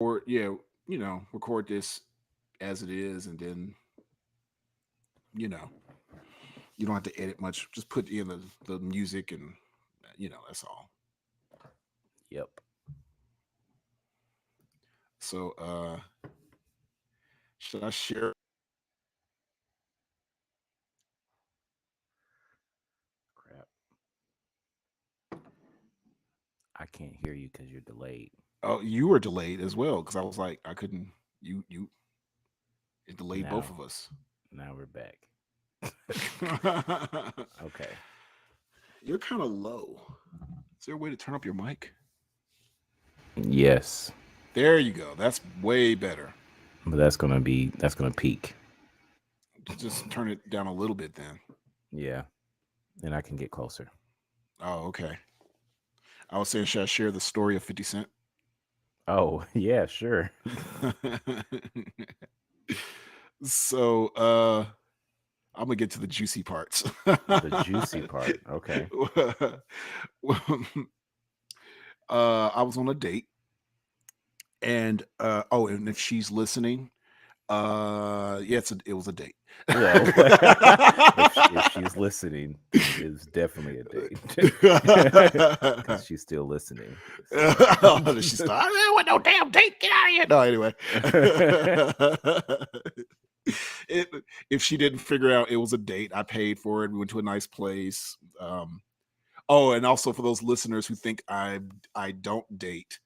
or yeah, record this as it is, and then you know, you don't have to edit much. Just put in the music, and that's all. Yep. So, should I share? Crap. I can't hear you because you're delayed. Oh, you were delayed as well because I was like, I couldn't. You it delayed both Now, of us. now we're back. Okay. You're kind of low. Is there a way to turn up your mic? Yes, There you go. That's way better. but that's gonna peak. Just turn it down a little bit then. Yeah, and I can get closer. Oh, okay. I was saying, should I share the story of 50 Cent? Oh yeah, sure. So, I'm gonna get to the juicy parts. The juicy part. Okay. I was on a date, and and if she's listening, yeah, it was a date. Well, if she's listening, then it is definitely a date because she's still listening. So, She started, I don't want no damn date. Get out of here. No, anyway. it, if she didn't figure out it was a date, I paid for it. We went to a nice place. Oh, and also for those listeners who think I don't date,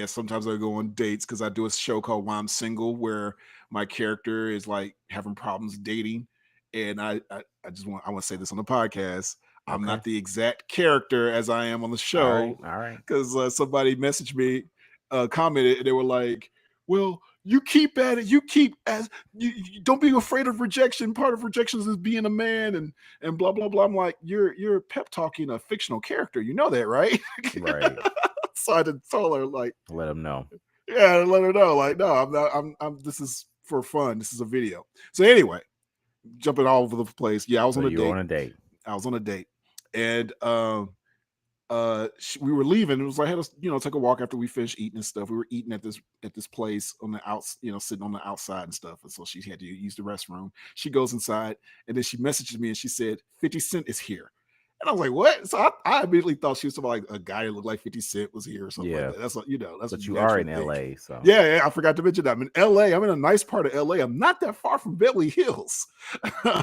sometimes I go on dates because I do a show called Why I'm Single, where my character is like having problems dating, and I want to say this on the podcast. I'm okay. not the exact character as I am on the All right. show All right. because somebody messaged me, commented, and they were like, "Well, you keep at it. You keep as you don't be afraid of rejection. Part of rejection is being a man, and blah blah blah." I'm like, "You're pep talking a fictional character. You know that, right?" Right. So I had to tell her like, Let them know. yeah, let her know like, no, I'm not. I'm. This is for fun. This is a video. So anyway, jumping all over the place. Yeah, I was So on a you're date. on a date. I was on a date, and we were leaving. It was like, I had to take a walk after we finished eating and stuff. We were eating at this place on the outs, sitting on the outside and stuff. And so she had to use the restroom. She goes inside, and then she messages me and she said 50 Cent is here. And I was like, what? So I immediately thought she was talking about like a guy who looked like 50 Cent was here or something like Yeah, that. That's what that's what but you you are naturally in think. LA, so Yeah, I forgot to mention that. I'm in LA. I'm in a nice part of LA. I'm not that far from Beverly Hills.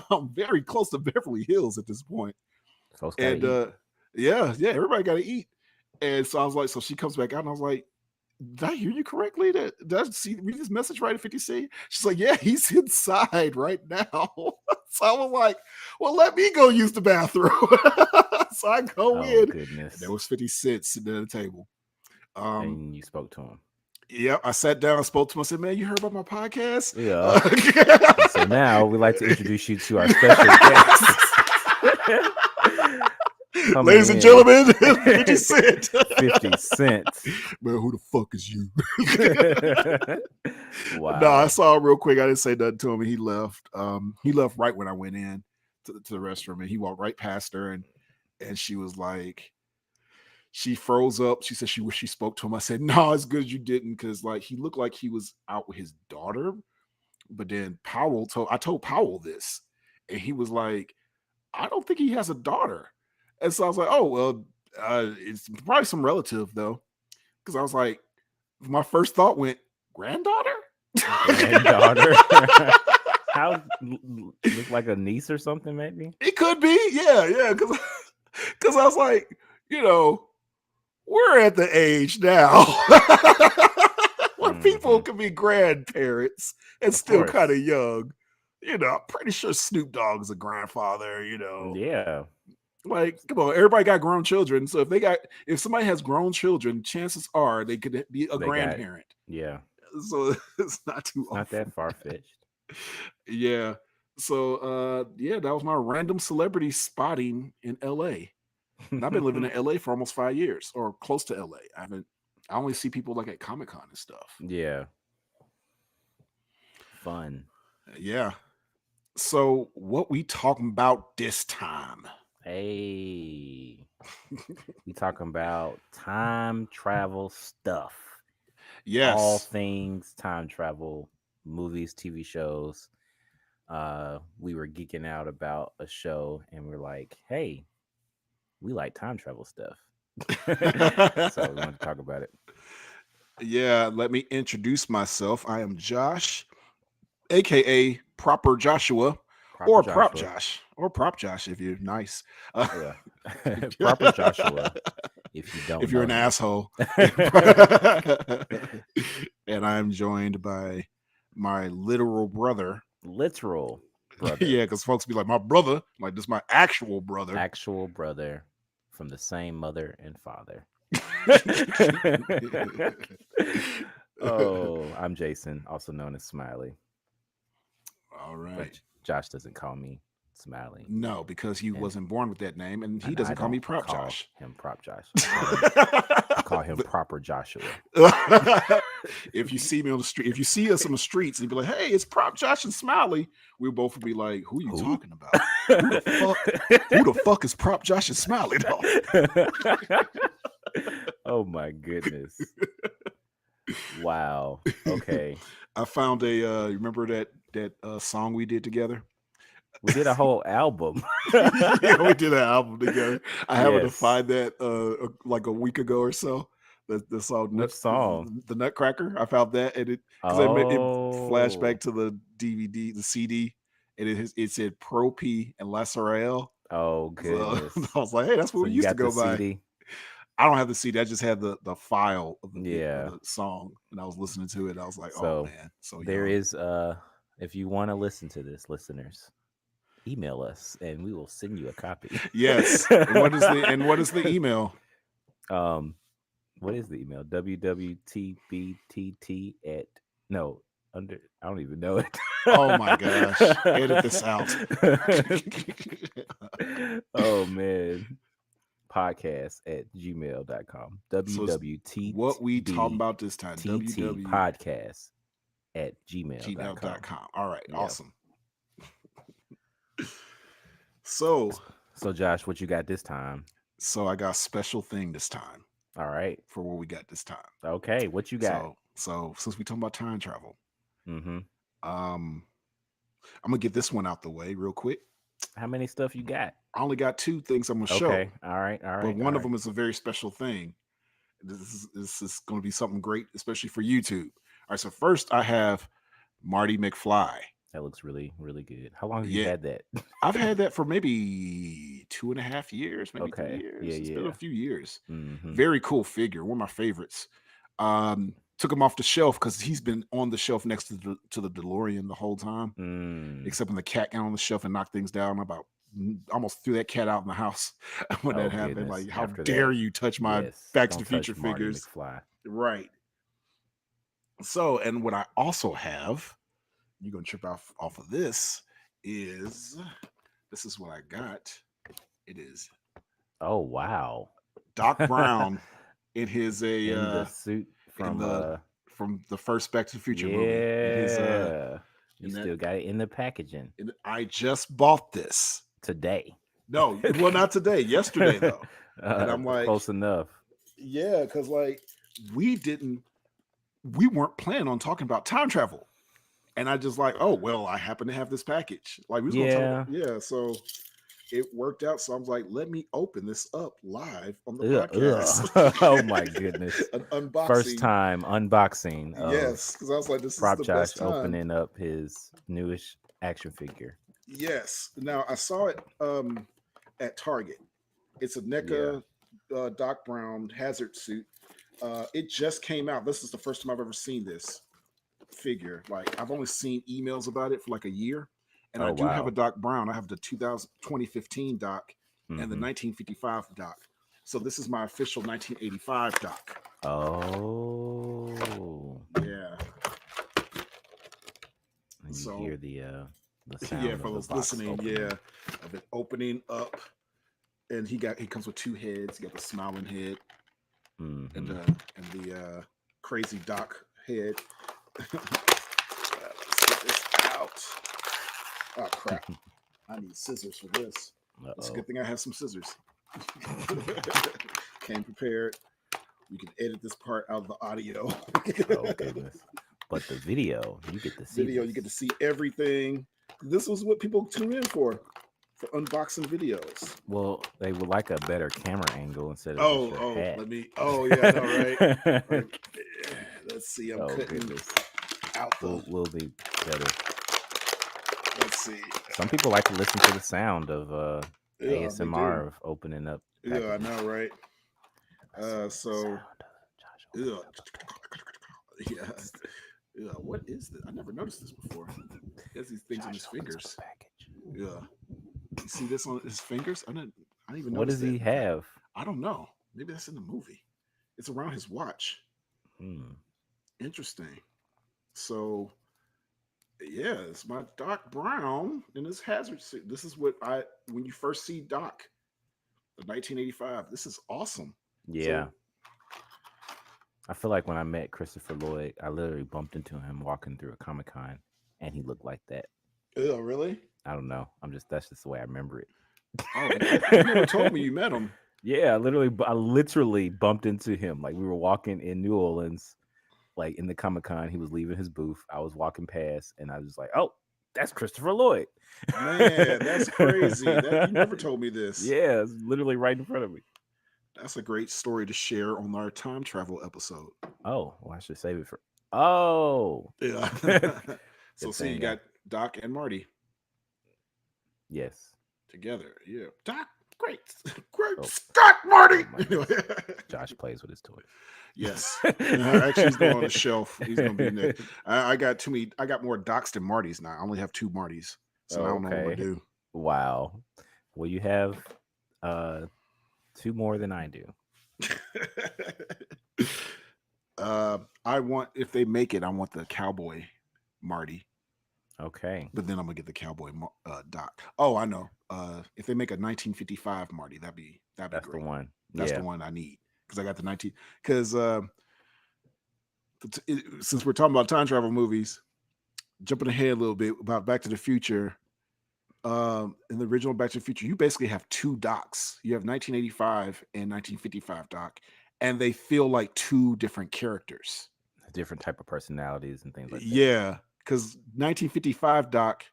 I'm very close to Beverly Hills at this point. folks got to And eat. yeah, everybody got to eat. And so I was like, so she comes back out, and I was like, did I hear you correctly? Did I see read this message right at 50C? She's like, yeah, he's inside right now. So I was like, well, let me go use the bathroom. So I go Oh in, and there goodness! was 50 cents sitting at the table. Um, And you spoke to him. yeah, I sat down and spoke to him. I said, man, you heard about my podcast? Yeah. So now we'd like to introduce you to our special guest coming Ladies and in. gentlemen, 50 Cent. 50 Cent. Man, who the fuck is you? No, I Wow. saw him real quick. I didn't say nothing to him, and he left. He left right when I went in to the restroom, and he walked right past her, and she was like, she froze up. She said she wished she spoke to him. I said, no, it's good you didn't, because like he looked like he was out with his daughter. But then I told Powell this, and he was like, I don't think he has a daughter. And so I was like, oh well, it's probably some relative though, because I was like, my first thought went, granddaughter. Granddaughter. How look like a niece or something, maybe? It could be, yeah, because I was like, you know, we're at the age now where people Hmm. can be grandparents and Of still kind course. of young. I'm pretty sure Snoop Dogg's a grandfather. Yeah. Like, come on, everybody got grown children. So if somebody has grown children, chances are they could be a They got grandparent. yeah. So it's not too It's not that awful. far fetched. Yeah. So yeah, that was my random celebrity spotting in LA. And I've been living in LA for almost 5 years or close to LA. I only see people like at Comic Con and stuff. Yeah. Fun. Yeah. So what we talking about this time? Hey. We talking about time travel stuff. all Yes. things time travel, movies, TV shows. We were geeking out about a show, and we're like, "Hey, we like time travel stuff." So we wanted to talk about it. Yeah, let me introduce myself. I am Josh, aka Proper Joshua, Proper or Prop Joshua, Josh, or Prop Josh if you're nice. Proper Joshua. If you don't If you're know an him, asshole. And I'm joined by my literal brother. literal brother, Yeah, because folks be like, my brother, like this is my actual brother. actual brother from the same mother and father. Oh, I'm Jason, also known as Smiley, All but right. Josh doesn't call me Smiley, No, because he and wasn't born with that name, and he and I doesn't call me don't Prop call Josh. him Prop Josh. I call him But- Proper Joshua. if you see me on the street, if you see us on the streets, and be like, "Hey, it's Prop Josh and Smiley," we both would be like, "Who are you Who? talking about? Who the fuck? Who the fuck is Prop Josh and Smiley?" Though? Oh my goodness. Wow. Okay. I found a. You remember that song we did together? We did a whole album. Yeah, we did an album together. I happened to Yes. find that like a week ago or so. The song, Which song? the Nutcracker. I found that, and it because it flashed back to the DVD, the CD, and it said Pro P and La Sorrel. Oh So goodness. I was like, hey, that's what So we you used to got the go by. CD? I don't have the CD. I just had the file of Yeah. of the song, and I was listening to it. I was like, oh So man, so there young. is if you want to listen to this, listeners, email us and we will send you a copy. Yes. And what is the email? What is the email? wwtbtt at no under I don't even know it. Oh my gosh. Edit this out. Oh man. Podcast at gmail.com. wwt What we talking about this time? www podcast at gmail.com. gmail.com. All right, Yeah. awesome. So Josh, what you got this time? I got a special thing this time All right. for what we got this time. Okay, what you got? So since we talking about time travel, Mm-hmm. I'm gonna get this one out the way real quick. How many stuff you got? I only got 2 things I'm gonna show. Okay. All right. But one of them is a very special thing. This is going to be something great, especially for YouTube. All right, so first I have Marty McFly. That looks really, really good. How long have you had that? I've had that for maybe 2.5 years, maybe 3 Okay. years. Yeah, It's been a few years. Mhm. Very cool figure, one of my favorites. Took him off the shelf because he's been on the shelf next to the DeLorean the whole time. Except when the cat got on the shelf and knocked things down. Almost threw that cat out in the house when that happened. Goodness. Like, how After dare that, you touch my yes, Back to don't the Future touch Marty figures? McFly. Right. So, and what I also have, you're gonna trip off of this is what I got. It is Oh wow. Doc Brown in his In the suit from the first Back to the Future movie. Yeah. You in that- still got it in the packaging And I just bought this. today. No, well, not today. Yesterday though. And I'm like, close enough. yeah, because like we weren't planning on talking about time travel. And I just like, oh well, I happen to have this package. Like we was gonna talk so it worked out. So I was like, let me open this up live on the podcast. Oh my goodness. An unboxing. First time unboxing. Yes, because I was like, this Prop is the Josh best time. opening up his newest action figure. Yes. Now I saw it at Target. It's a NECA Doc Brown hazard suit. It just came out. This is the first time I've ever seen this figure. Like I've only seen emails about it for like a year. And I do have a Doc Brown. I have the 2015 Doc and the 1955 Doc. So this is my official 1985 Doc. Oh. Yeah. And you So- hear the sound Yeah, of for the those box listening, opening. of it opening up. And he comes with 2 heads. He got the smiling head Mhm. and the crazy Doc head. Let's get this out. Oh crap! I need scissors for this. It's a Uh-oh. good thing I have some scissors. Came prepared. We can edit this part out of the audio. Oh goodness. But the video, you get to see Video, this. you get to see everything. This was what people tune in for unboxing videos. Well, they would like a better camera angle instead of Oh, just your hat. let me. Oh yeah, I know, right? Like, let's see. I'm Oh cutting goodness. out the. Will be better. Let's see. Some people like to listen to the sound of Yeah, they ASMR do. of opening up. Yeah, I packages. know, right? That's the So sound of Josh opening yeah, up. yeah, yeah. What is this? I never noticed this before. He has these things on his Josh opens up fingers. a package. Yeah, you see this on his fingers? I didn't even What notice does he that. have? I don't know. Maybe that's in the movie. It's around his watch. Hmm. Interesting. So yeah, it's my Doc Brown in his hazard suit. This is what when you first see Doc, the 1985. This is awesome. Yeah. So, I feel like when I met Christopher Lloyd, I literally bumped into him walking through a Comic-Con, and he looked like that. oh, really? I don't know. That's just the way I remember it. Oh, you never told me you met him. Yeah, I literally bumped into him. Like we were walking in New Orleans, like in the Comic-Con. He was leaving his booth. I was walking past, and I was like, "Oh, that's Christopher Lloyd." Man, that's crazy. You never told me this. Yeah, it's literally right in front of me. That's a great story to share on our time travel episode. Oh, well, I should save it for. Oh, Yeah. So Good see, you thing, got Doc and Marty yes. together. Yeah. Doc, great. Oh. Scott Marty. Oh my goodness. Josh plays with his toys. Yes. Actually, he's going on the shelf. He's going to be in there. I got too many. I got more Docs than Martys now. I only have 2 Martys. So I don't know what I'm going to do. Wow. Well, you have 2 more than I do. I want, if they make it, I want the cowboy Marty. Okay. But then I'm gonna get the cowboy Doc. Oh, I know. If they make a 1955 Marty, that'd be That's great. the one. That's the one I need because I got the 19. Because since we're talking about time travel movies, jumping ahead a little bit about Back to the Future. In the original Back to the Future, you basically have 2 Docs. You have 1985 and 1955 Doc, and they feel like 2 different characters. Different type of personalities and things like that. Yeah, because 1955 Doc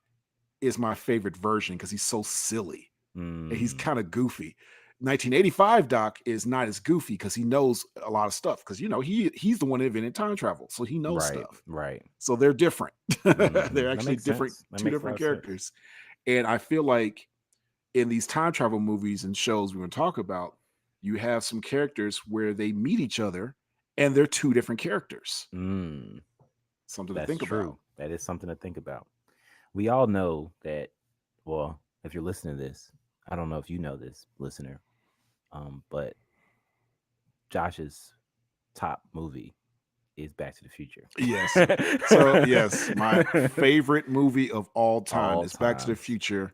is my favorite version because he's so silly and he's kind of goofy. 1985 Doc is not as goofy because he knows a lot of stuff because he's the one that invented time travel, so he knows stuff. Right. So they're different. They're actually different, That 2 makes a different lot of sense. characters. And I feel like in these time travel movies and shows we're going to talk about, you have some characters where they meet each other and they're 2 different characters. Something to think about. That is something to think about. We all know that, well, if you're listening to this, I don't know if you know this, listener, but Josh's top movie is Back to the Future. Yes. So, yes, my favorite movie of all time is Back to the Future.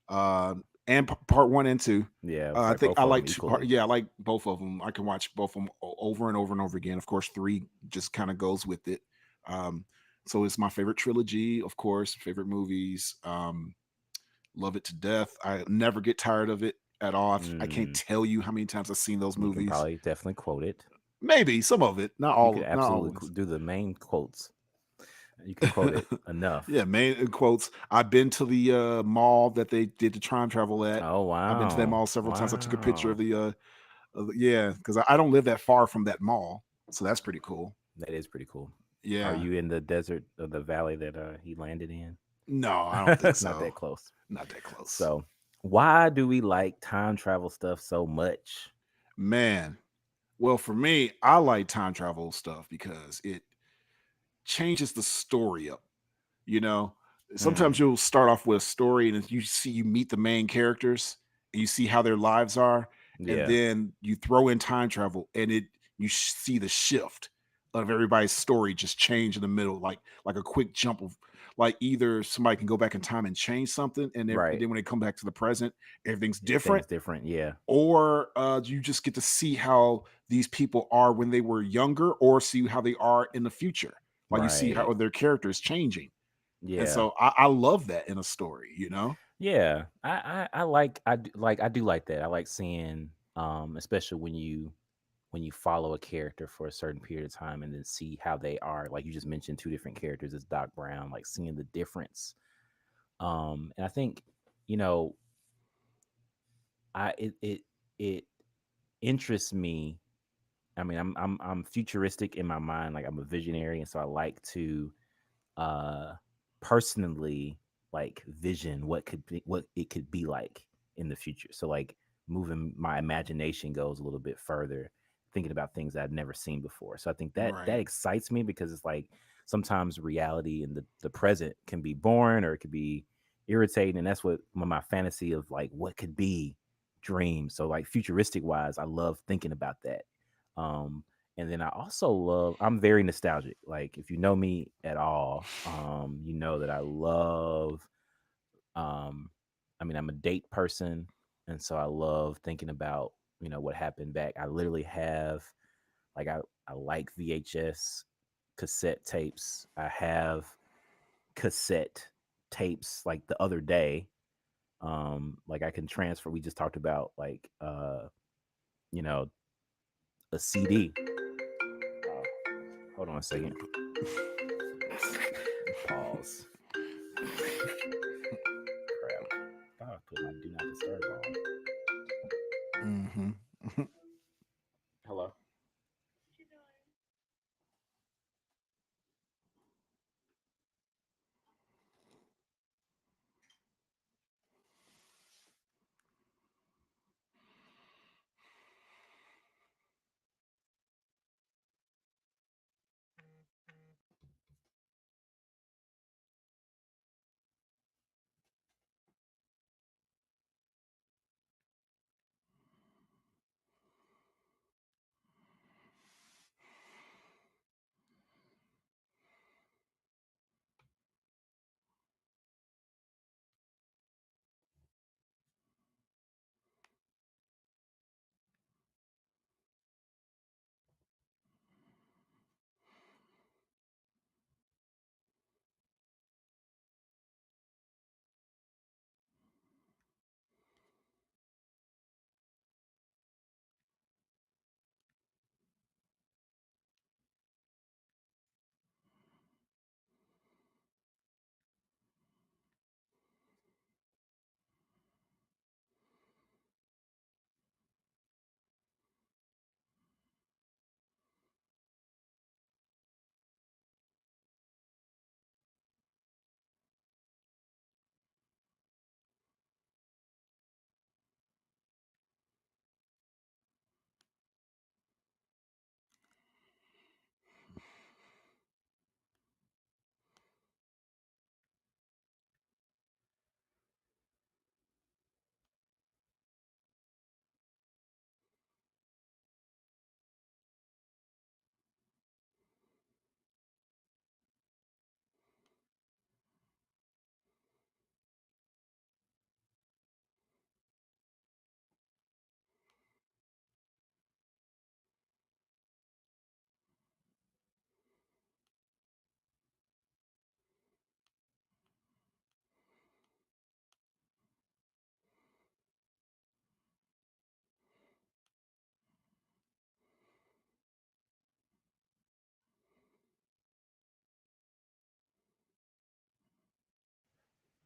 And part 1 and 2. Yeah, I think I like 2 parts. Yeah, I like both of them. I can watch both of them over and over and over again. Of course, 3 just kind of goes with it. So it's my favorite trilogy, of course, favorite movies. Love it to death. I never get tired of it at all. I can't tell you how many times I've seen those movies. You can probably definitely quote it. Maybe some of it, not all. You can absolutely do the main quotes. You can quote it enough. Yeah, main quotes. I've been to the mall that they did the time travel at. Oh wow! I've been to that mall several times. I took a picture of the because I don't live that far from that mall, so that's pretty cool. That is pretty cool. Yeah. Are you in the desert or the valley that he landed in? No, I don't think so. Not that close. Not that close. So, why do we like time travel stuff so much? Man, well, for me, I like time travel stuff because it changes the story up. Sometimes you'll start off with a story and you meet the main characters and you see how their lives are, and then you throw in time travel and you see the shift of everybody's story just change in the middle, like a quick jump of, like, either somebody can go back in time and change something, and then when they come back to the present, everything's different. Yeah. Or you just get to see how these people are when they were younger, or see how they are in the future. Like you see how their character is changing. Yeah. And so I love that in a story, Yeah. I do like that. I like seeing, especially when you when you follow a character for a certain period of time and then see how they are, like you just mentioned two different characters as Doc Brown, like seeing the difference. And I think, you know, it interests me. I mean, I'm futuristic in my mind, like I'm a visionary, and so I like to uh personally like vision what it could be like in the future. So like moving my imagination goes a little bit further, thinking about things I've never seen before. So I think that Right. excites me because it's like sometimes reality and the present can be boring or it could be irritating. And that's what my fantasy of like what could be dream. So like futuristic wise, I love thinking about that. Um and then I also love, I'm very nostalgic. Like if you know me at all, you know that I love um I mean I'm a date person, and so I love thinking about, you know, what happened back. I literally have like I like VHS cassette tapes. I have cassette tapes like the other day. Like I can transfer, we just talked about like you know, a CD. Hold on a second. Pause. Crap. I thought I put my do not disturb on. Mm-hmm. Hello.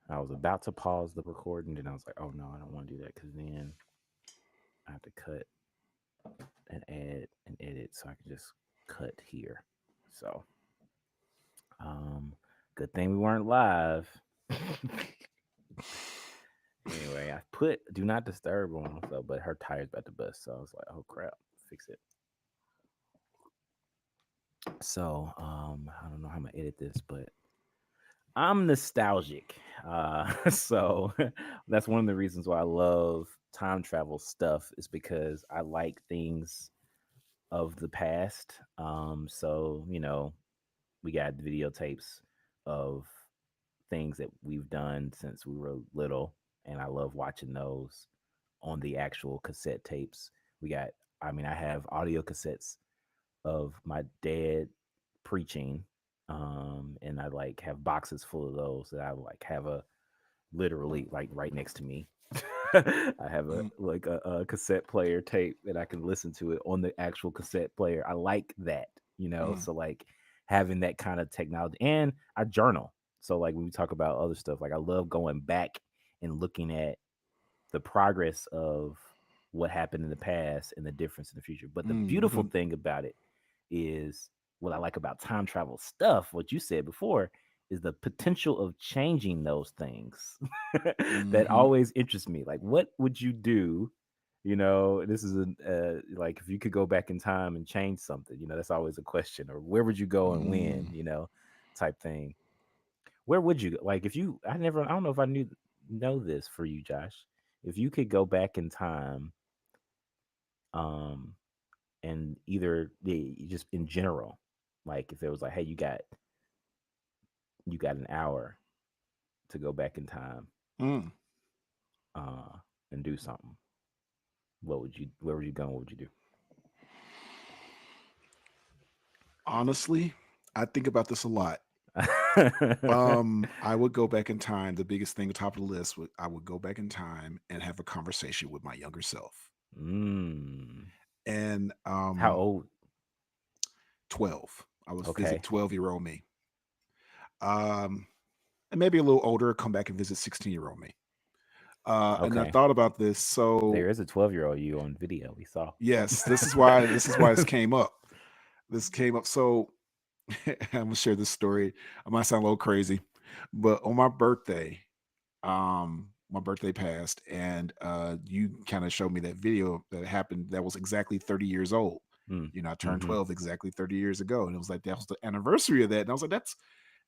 I was about to pause the recording, and I was like, "Oh no, I don't want to do that because then I have to cut and add and edit, so I can just cut here." So, um, good thing we weren't live. Anyway, I put do not disturb on, so but her tire's about to bust, so I was like, "Oh crap, fix it." So, I don't know how I'm gonna edit this, but I'm nostalgic. So that's one of the reasons why I love time travel stuff is because I like things of the past. So you know, we got videotapes of things that we've done since we were little, and I love watching those on the actual cassette tapes. We got, I mean, I have audio cassettes of my dad preaching, and I like have boxes full of those that I like have a literally like right next to me. I have a Mm, like a cassette player tape that I can listen to it on the actual cassette player. I like that, mm, so like having that kind of technology, and I journal. So like when we talk about other stuff, like I love going back and looking at the progress of what happened in the past and the difference in the future. But the beautiful mhm, thing about it is what I like about time travel stuff, what you said before, is the potential of changing those things. That mhm, always interests me. Like, what would you do? This is like if you could go back in time and change something, that's always a question. Or where would you go and when, mm. type thing. Where would you go? Like if you, I don't know if I know this for you, Josh. If you could go back in time, um, and either just in general, like if it was like, hey, you got an hour to go back in time, Mm. uh, and do something, where would you go? What would you Honestly, I think about this a lot. do? I would go back in time. The biggest thing, top of the list, would I would go back in time and have a conversation with my younger self. mm. And How old? 12, I was visit Okay. 12-year-old me. Um, and maybe a little older, come back and visit 16-year-old me. And I Okay. thought about this. So There is a 12-year-old you on video. We saw. yes, this is why this came up. This came up. So I'm gonna share this story. I might sound a little crazy, but on my birthday passed, and you kind of showed me that video that happened that was exactly 30 years old. Mm. I turned Mm-hmm. 12 exactly 30 years ago, and it was like that was the anniversary of that. And I was like, that's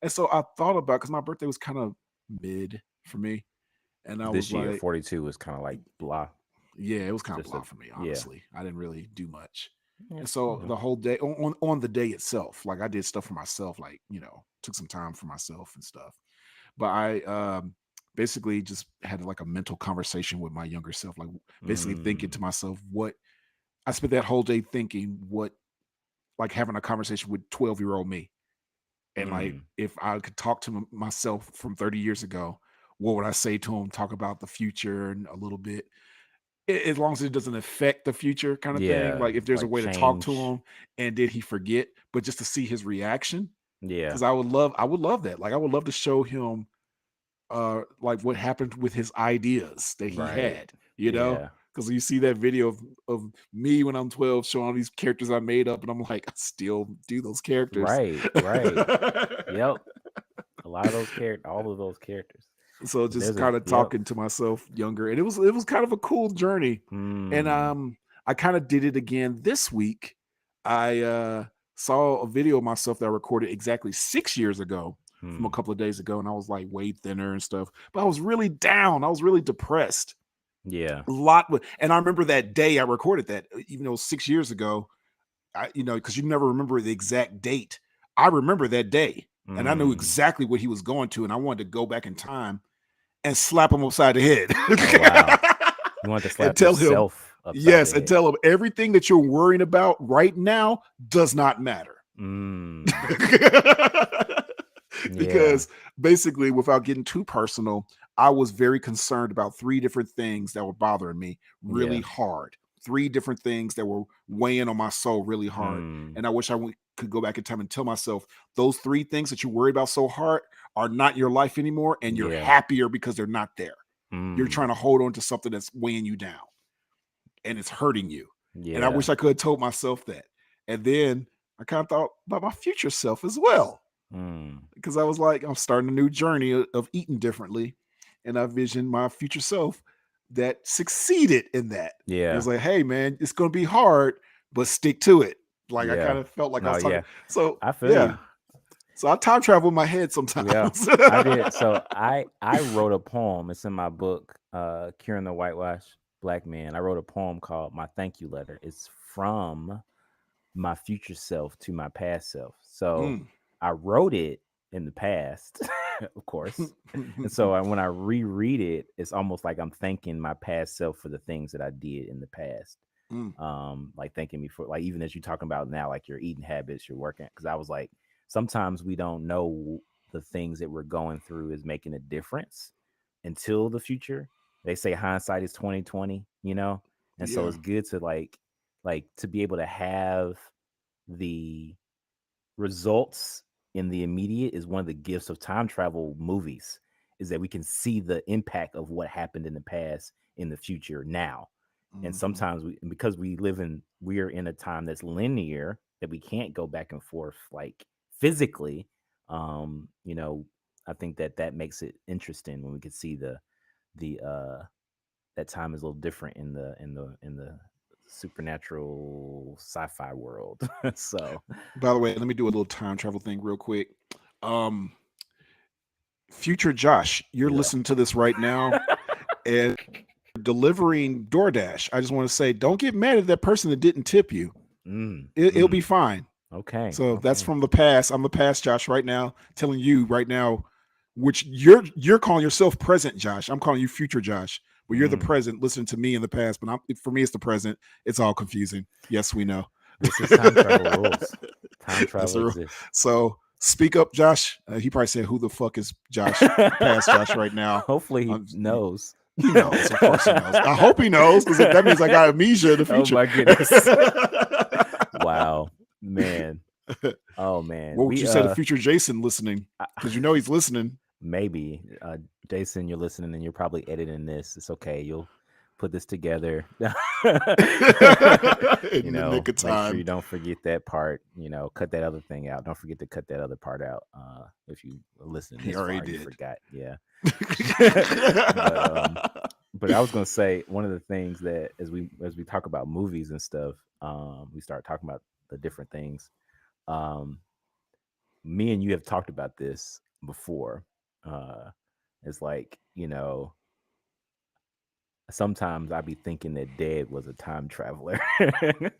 and so I thought about because my birthday was kind of mid for me, and I was This year, like, 42 was kind of like blah. yeah, it was kind of Just a blah for me, yeah. honestly. I didn't really do much. Yeah. And so the whole day on the day itself, like I did stuff for myself, like, took some time for myself and stuff. But I basically just had like a mental conversation with my younger self, like basically thinking Mm. to myself what I spent that whole day thinking what like having a conversation with 12-year-old me. And like Mm. if I could talk to myself from 30 years ago, what would I say to him? Talk about the future and a little bit as long as it doesn't affect the future kind of thing, Yeah. like, if there's a Like way to talk to change. him and did he forget, but just to see his reaction, Yeah. because I would love that, like, I would love to show him, like, what happened with his ideas that he Right. had, Yeah. because you see that video of me when I'm 12 showing all these characters I made up, and I'm like, I still do those characters. Right. Right. Yep. A lot of those characters, all of those characters. So But just there's a kind of yep. talking to myself younger, and it was kind of a cool journey. And Mm. I kind of did it again this week. I saw a video of myself that I recorded exactly 6 years ago from a Mm. couple of days ago, and I was like way thinner and stuff. But I was really down. I was really depressed. Yeah. A lot, and I remember that day I recorded that, even though it was 6 years ago. Because you never remember the exact date. I remember that day, and I knew Mm. exactly what he was going to, and I wanted to go back in time and slap him upside the head Oh wow. You want to and slap tell him, yourself upside yes, the and head. tell him everything that you're worrying about right now does not matter. Mm. Yeah. Because basically, without getting too personal, I was very concerned about three different things that were bothering me really Yeah. hard. Three different things that were weighing on my soul really hard. Mm. And I wish could go back in time and tell myself those three things that you worry about so hard are not your life anymore. And you're Yeah. happier because they're not there. You're Mm. trying to hold on to something that's weighing you down and it's hurting you. And I Yeah. wish I could have told myself that. And then I kind of thought about my future self as well, Mm. because I was like, I'm starting a new journey of eating differently. And I visioned my future self that succeeded in that. It Yeah. was like, hey, man, it's going to be hard, but stick to it. Like I kind Yeah. of felt like I No, was talking. yeah. So, I feel yeah. you. So I time travel in my head Yeah. sometimes. I did. So I wrote a poem. It's in my book, Curing the Whitewash Black Man. I wrote a poem called My Thank You Letter. It's from my future self to my past self. So Mm. I wrote it in the past, of course. And so when I reread it, it's almost like I'm thanking my past self for the things that I did in the past. Mm. Like thanking me for, like, even as you're talking about now, like your eating habits, your working, because I was like, sometimes we don't know the things that we're going through is making a difference until the future. they say hindsight is 2020, you know? And so Yeah. it's good to like to be able to have the results in the immediate is one of the gifts of time travel movies is that we can see the impact of what happened in the past in the future now. And Mhm. sometimes because we're in a time that's linear that we can't go back and forth like physically. You know, I think that makes it interesting when we can see the that time is a little different in the supernatural sci-fi world. So By the way, let me do a little time travel thing real quick. Um, Future Josh, you're yeah. listening to this right now and delivering DoorDash. I just want to say, don't get mad at that person that didn't tip you. Mm, It'll be mm. fine. Okay. So that's Okay. from the past. I'm the past Josh right now, telling you right now, which you're calling yourself present Josh. I'm calling you future Josh. But you're the Mm. present. Listening to me in the past, but for me, it's the present. It's all confusing. Yes, we know. This is time travel rules. Time That's travel a real. exists. So speak up, Josh. He probably said, "Who the fuck is Josh?" Past Josh right now. Hopefully he Um, knows. he knows. Of course, he knows. I hope he knows because that means I got amnesia in the Oh future. my goodness. Wow, man. Oh man. What would you say to future Jason listening? Because you know he's listening. Maybe Jason, you're listening and you're probably editing this. It's okay. You'll put this together. In the nick of Make sure time. you don't forget that part. Cut that other thing out. Don't forget to cut that other part out. If you listen He this already far, you did. forgot. Yeah. But I was gonna say one of the things that as we talk about movies and stuff, we start talking about the different things. Um, Me and you have talked about this before. Uh, it's like, sometimes I be thinking that Dad was a time traveler. Man,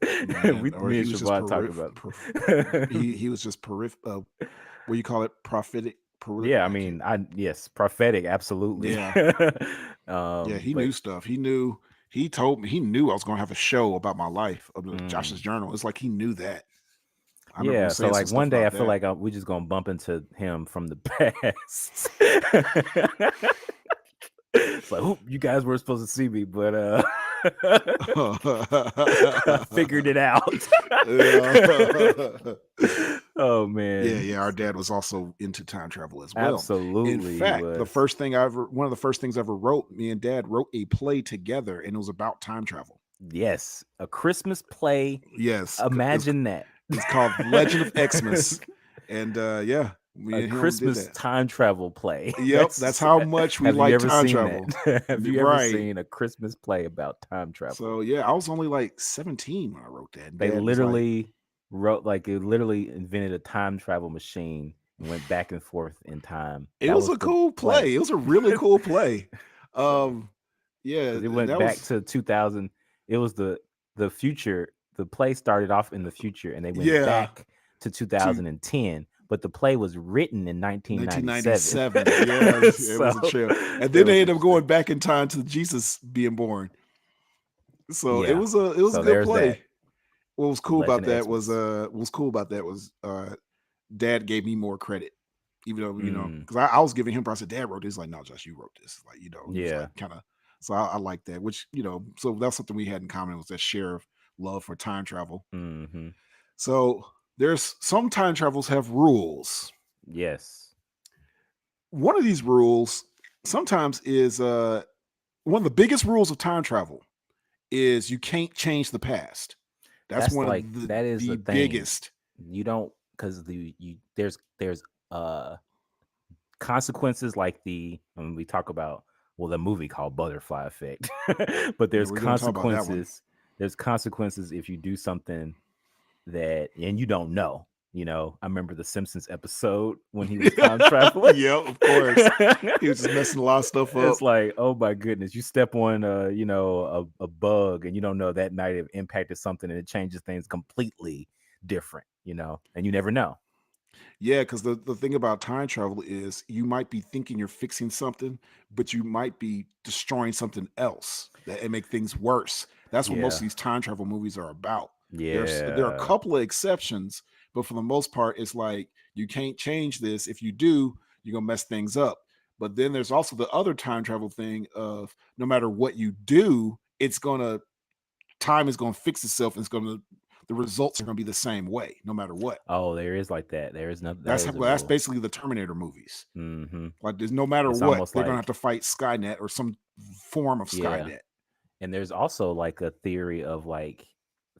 or Me he and was just Siobhan talk about. he was just what do you call it? Prophetic. Yeah, I I can't. mean, yes, prophetic, absolutely. Yeah, yeah. He But knew stuff. He knew. He told me. He knew I was going to have a show about my life of Josh's mm, journal. It's like he knew that. I remember him yeah, so saying some like stuff one day I about feel that. like we're just gonna bump into him from the past. It's like, you guys were supposed to see me, but I figured it out. Yeah. Oh Yeah, man. yeah. Our dad was also into time travel as well. In Absolutely he fact, was. one of the first things I ever wrote, me and dad wrote a play together, and it was about time travel. Yes. A Christmas play. Yes, Imagine that. it's called Legend of Xmas, and yeah, me A and him did Christmas that. time travel play. Yep, that's how much we Have you like ever time seen travel. that? Have you ever Right. seen a Christmas play about time travel? So yeah, I was only like 17 when I wrote that. And They dad was like, literally wrote like it literally invented a time travel machine and went back and forth in time. it That was was a the cool play. play. It was a really cool play. So Um, yeah, because it went that back was to 2000. It was the future. The play started off in the future and they went yeah back to to 2010, but the play was written in 1997. 1997. Yeah, it So was a chill. And it then was they ended up interesting. going back in time to Jesus being born. So Yeah. it was a So good there's that. play. What was cool about Legend of that was Xmas. dad gave me more credit. Even though, Mm, because I was giving him, I said, Dad wrote this. Like, no, Josh, you wrote this. Like, he was yeah. like kind of, so I like that, which, so that's something we had in common was that share of love for time travel. Hmm. So there's some time travels have rules. Yes. One of these rules sometimes is one of the biggest rules of time travel is you can't change the past. That's That's one like of that is the the thing. biggest. You don't because there's uh consequences like when we talk about the movie called Butterfly Effect. But Yeah, we're gonna talk about that one. there's consequences if you do something that and you don't know. I remember the Simpsons episode when he was time traveling. Yep, of course. He was just messing a lot of stuff up. It's like, oh my goodness, you step on a bug and you don't know that might have impacted something and it changes things completely different, and you never know. Yeah, because the thing about time travel is you might be thinking you're fixing something, but you might be destroying something else that and make things worse. That's what most of Yeah. these time travel movies are about. There are a Yeah. couple of exceptions, but for the most part, it's like you can't change this. If you do, you're gonna mess things up. But then there's also the other time travel thing of no matter what you do, time is gonna fix itself, and the results are gonna be the same way, no matter what. Oh, there is like that. There is no. That That's is a that's rule. basically the Terminator movies. Mm-hmm. Like, there's no matter It's what, almost they're gonna have like to fight Skynet or some form of yeah. Skynet. And there's also like a theory of like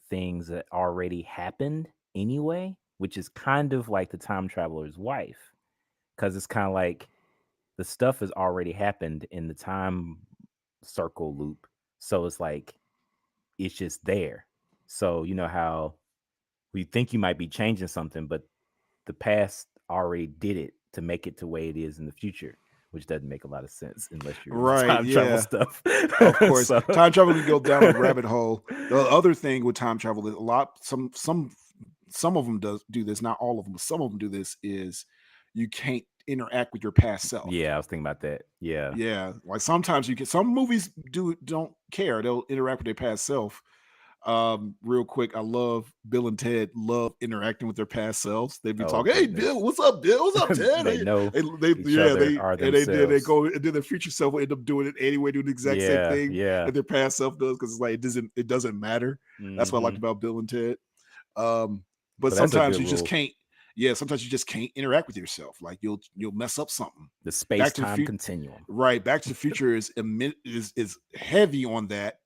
things that already happened anyway, which is kind of like the time traveler's wife, because it's kind of like the stuff has already happened in the time circle loop, so it's like it's just there. So you know how we think you might be changing something, but the past already did it to make it the way it is in the future, which doesn't make a lot of sense unless you're into Right, time travel yeah. stuff. Of course, So time travel can go down a rabbit hole. The other thing with time travel is some of them do this, not all of them, but some of them do this is you can't interact with your past self. yeah, I was thinking about that. Yeah. Yeah, like sometimes some movies don't care. They'll interact with their past self. Real quick, I love Bill and Ted love interacting with their past selves. They'd be Oh talking, "Hey goodness. Bill, what's up, Bill? What's up, Ted?" They know each Yeah, other are they themselves. go and then their future self will end up doing it anyway, doing the exact same Yeah, thing yeah. that their past self does because it's like it doesn't matter. That's what I liked Mhm. about Bill and Ted. But But that's a sometimes good you just rule. can't. Yeah, sometimes you just can't interact with yourself. Like you'll mess up something. The Back to the space-time future, continuum. right? Back to the Future is heavy on that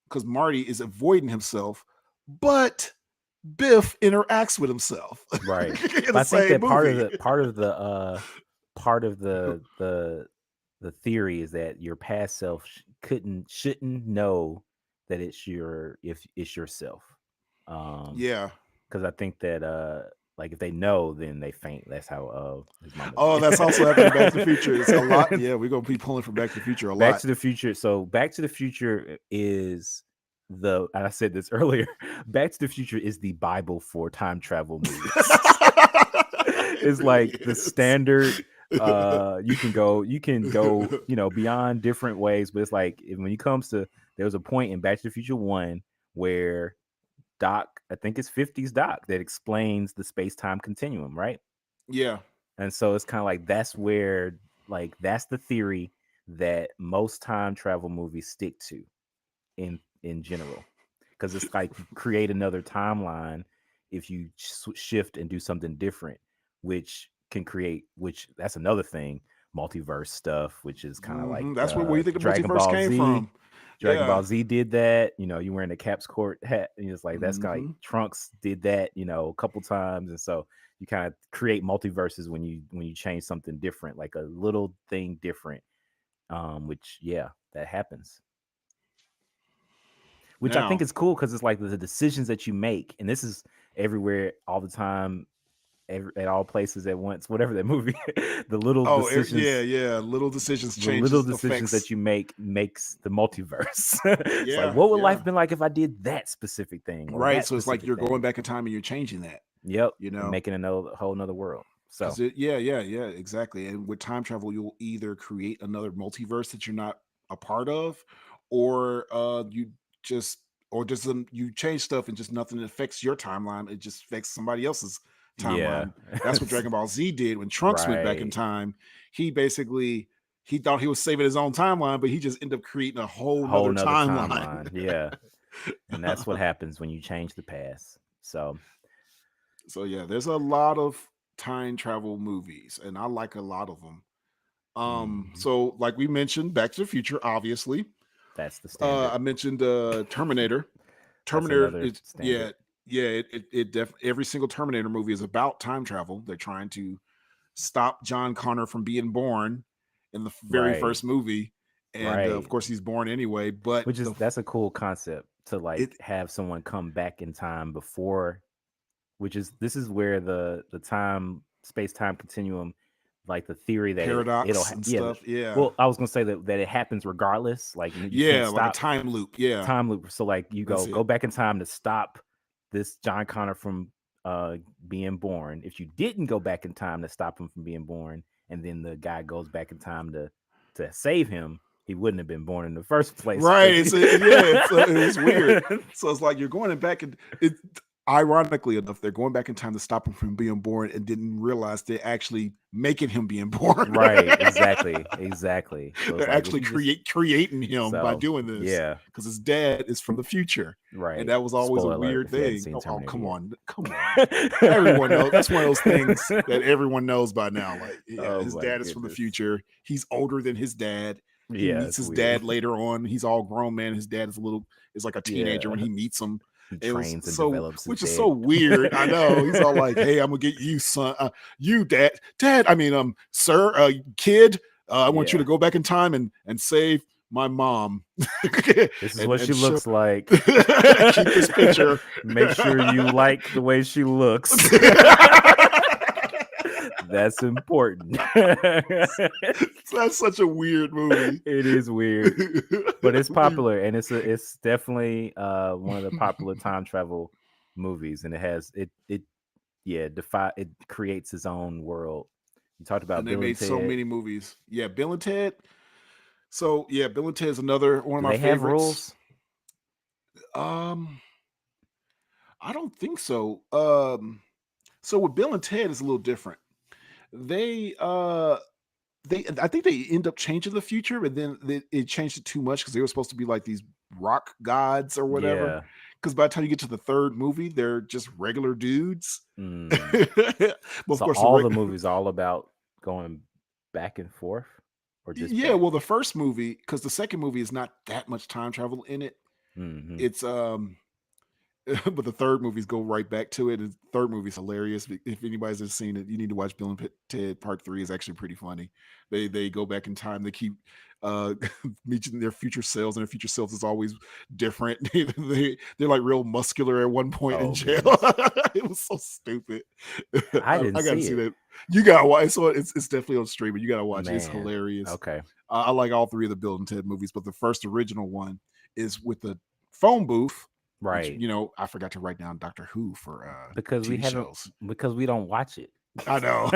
because Marty is avoiding himself, but Biff interacts with himself Right. in But the I think same that movie. part of the theory is that your past self shouldn't know that if it's yourself. Yeah. Because I think that like if they know, then they faint. That's how his mama Oh, did. that's also happened in Back to the Future. It's a lot. Yeah, we're gonna be pulling from Back to the Future a Back lot. to the Future. So Back to the Future is and I said this earlier. Back to the Future is the Bible for time travel movies. It It's really like the is. standard. You can go, beyond different ways, but it's like when it comes to there was a point in Back to the Future 1 where Doc, I think it's 50s Doc, that explains the space-time continuum, right? Yeah. And so it's kind of like that's where that's the theory that most time travel movies stick to in general, because it's like you create another timeline if you shift and do something different, which can create, which that's another thing, multiverse stuff, which is kind of like That's where you think the Dragon multiverse Ball came Z. from. Dragon Yeah. Ball Z did that. You wearing a Caps Court hat, and it's like that's kind of like hmm Trunks did that. A couple times, and so you kind of create multiverses when you change something different, like a little thing different. Which yeah, that happens. Which I think Now, is cool because it's like the decisions that you make, and this is everywhere all the time, at all places at once. Whatever that movie, the little yeah, decisions yeah. Little decisions the little changes decisions affects. that you make makes the multiverse. It's like, Yeah, what would yeah. life been like if I did that specific thing or Right. that So it's like specific you're going thing? back in time and you're changing that. Yep, You and know, making another whole nother world. because So yeah, exactly. And with time travel, you'll either create another multiverse that you're not a part of, or you just you change stuff and just nothing affects your timeline. It just affects somebody else's yeah, timeline. That's what Dragon Ball Z did when Trunks went back in right, time. He basically he thought he was saving his own timeline, but he just ended up creating a whole whole nother nother timeline. timeline. Yeah, and that's what happens when you change the past. So So yeah, there's a lot of time travel movies, and I like a lot of them. mhm, So like we mentioned, Back to the Future, obviously. that's the standard. I mentioned Terminator. That's Terminator another is standard. every single Terminator movie is about time travel. They're trying to stop John Connor from being born in the very Right, first movie, and of right. course he's born anyway. But Which is that's a cool concept to it like have someone come back in time before, which is this is where the time space time continuum, like the theory that paradox and yeah. stuff. Yeah, Well, I was gonna say that it happens regardless. Like you can't yeah, like a stop time loop. Yeah, time loop. So like you that's go it. back in time to stop this John Connor from being born. If you didn't go back in time to stop him from being born, and then the guy goes back in time to save him, he wouldn't have been born in the first place Right. because It's weird. So it's like you're going back and it. ironically enough, they're going back in time to stop him from being born and didn't realize they're actually making him being born. Right, exactly. So it's They're like if actually you just creating him by so doing this yeah, because his dad is from the future. And right. that was always a Spoiler alert weird if you hadn't thing. seen Oh, Terminator come yet. on. Come on. Everyone knows. That's one of those things that everyone knows by now. Like, yeah, Oh his my dad is from the goodness. future. He's older than his dad. He Yeah, meets it's his weird. dad later on. He's all grown man. His dad is like a teenager when Yeah. he meets him. He It was trains and so, develops his which is so dad. weird. I know. He's all like, "Hey, I'm gonna get you, son. You, dad. I mean, sir, kid. I want you to Yeah. go back in time and save my mom." This is what she show- looks like. Keep this picture. Make sure you like the way she looks. That's important. That's such a weird movie. It is weird, but it's popular, and it's definitely one of the popular time travel movies, and it creates its own world. You talked about And they Bill and made so Ted. many movies. Yeah, Bill and Ted. So yeah, Bill and Ted is another one of Do my they have favorites. rules? I don't think so. So with Bill and Ted is a little different. They I think they end up changing the future, but then it changed it too much because they were supposed to be like these rock gods or whatever. Yeah. Because by the time you get to the third movie, they're just regular dudes. Mm. But of So course, all the movies all about going back and forth, or just yeah. back? Well, the first movie, because the second movie is not that much time travel in it. Mhm. It's but the third movies go right back to it. And the third movie's hilarious. If anybody's ever seen it, you need to watch Bill and Ted Part 3. Is actually pretty funny. They go back in time. They keep meeting their future selves, and their future selves is always different. They're like real muscular at one point in Oh, jail. goodness. It was so stupid. I didn't gotta see see it. that. You gotta watch. So it's definitely on streaming. You gotta watch it. It's Man. hilarious. Okay. I like all three of the Bill and Ted movies, but the first original one is with the phone booth. Right. Which, I forgot to write down Doctor Who for Because we TV haven't shows. because we don't watch it. I know.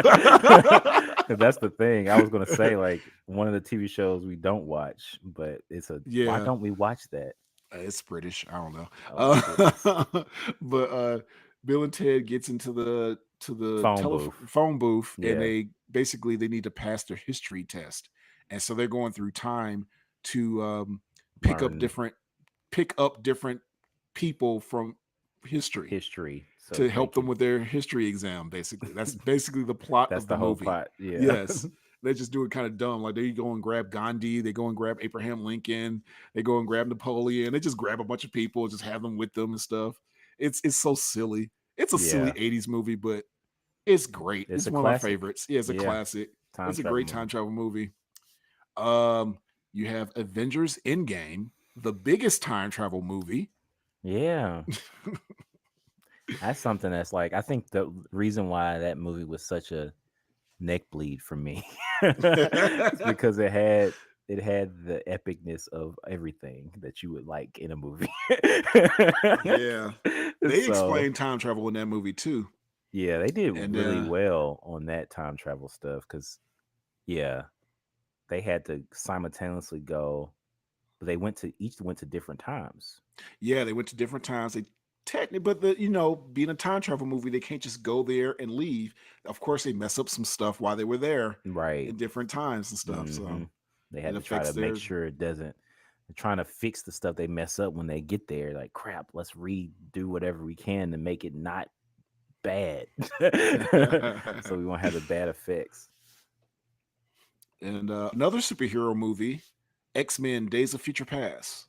That's the thing. I was gonna say, like, one of the TV shows we don't watch, but why Yeah, don't we watch that? it's British. I don't know. Oh, goodness. But Bill and Ted gets into the Phone booth. phone booth, and Yeah. they need to pass their history test, and so they're going through time to pick up Learn different people from history history. So to they help them can with their history exam. Basically, that's basically the plot that's of the the whole movie. plot. Yeah. Yes. They just do it kind of dumb. Like they go and grab Gandhi, they go and grab Abraham Lincoln, they go and grab Napoleon. They just grab a bunch of people, just have them with them and stuff. It's so silly. It's a silly Yeah. 80s movie, but it's great. It's It's a one of my classic. favorites. Yeah, it's a Yeah. classic. Time It's a travel great movie. time travel movie. You have Avengers Endgame, the biggest time travel movie. Yeah. That's something that's like, I think the reason why that movie was such a neck bleed for me is because it had the epicness of everything that you would like in a movie. Yeah. They So explain time travel in that movie too. yeah, they did And really well on that time travel stuff because yeah, they had to simultaneously go, but they each went to different times. yeah, they went to different times. They technically, but being a time travel movie, they can't just go there and leave. Of course, they mess up some stuff while they were there Right. in different times and stuff. So Mhm. They it had to try affects to make their sure it doesn't. They're trying to fix the stuff they mess up when they get there. Like, crap, let's redo whatever we can to make it not bad, so we won't have the bad effects. And another superhero movie, X-Men: Days of Future Past.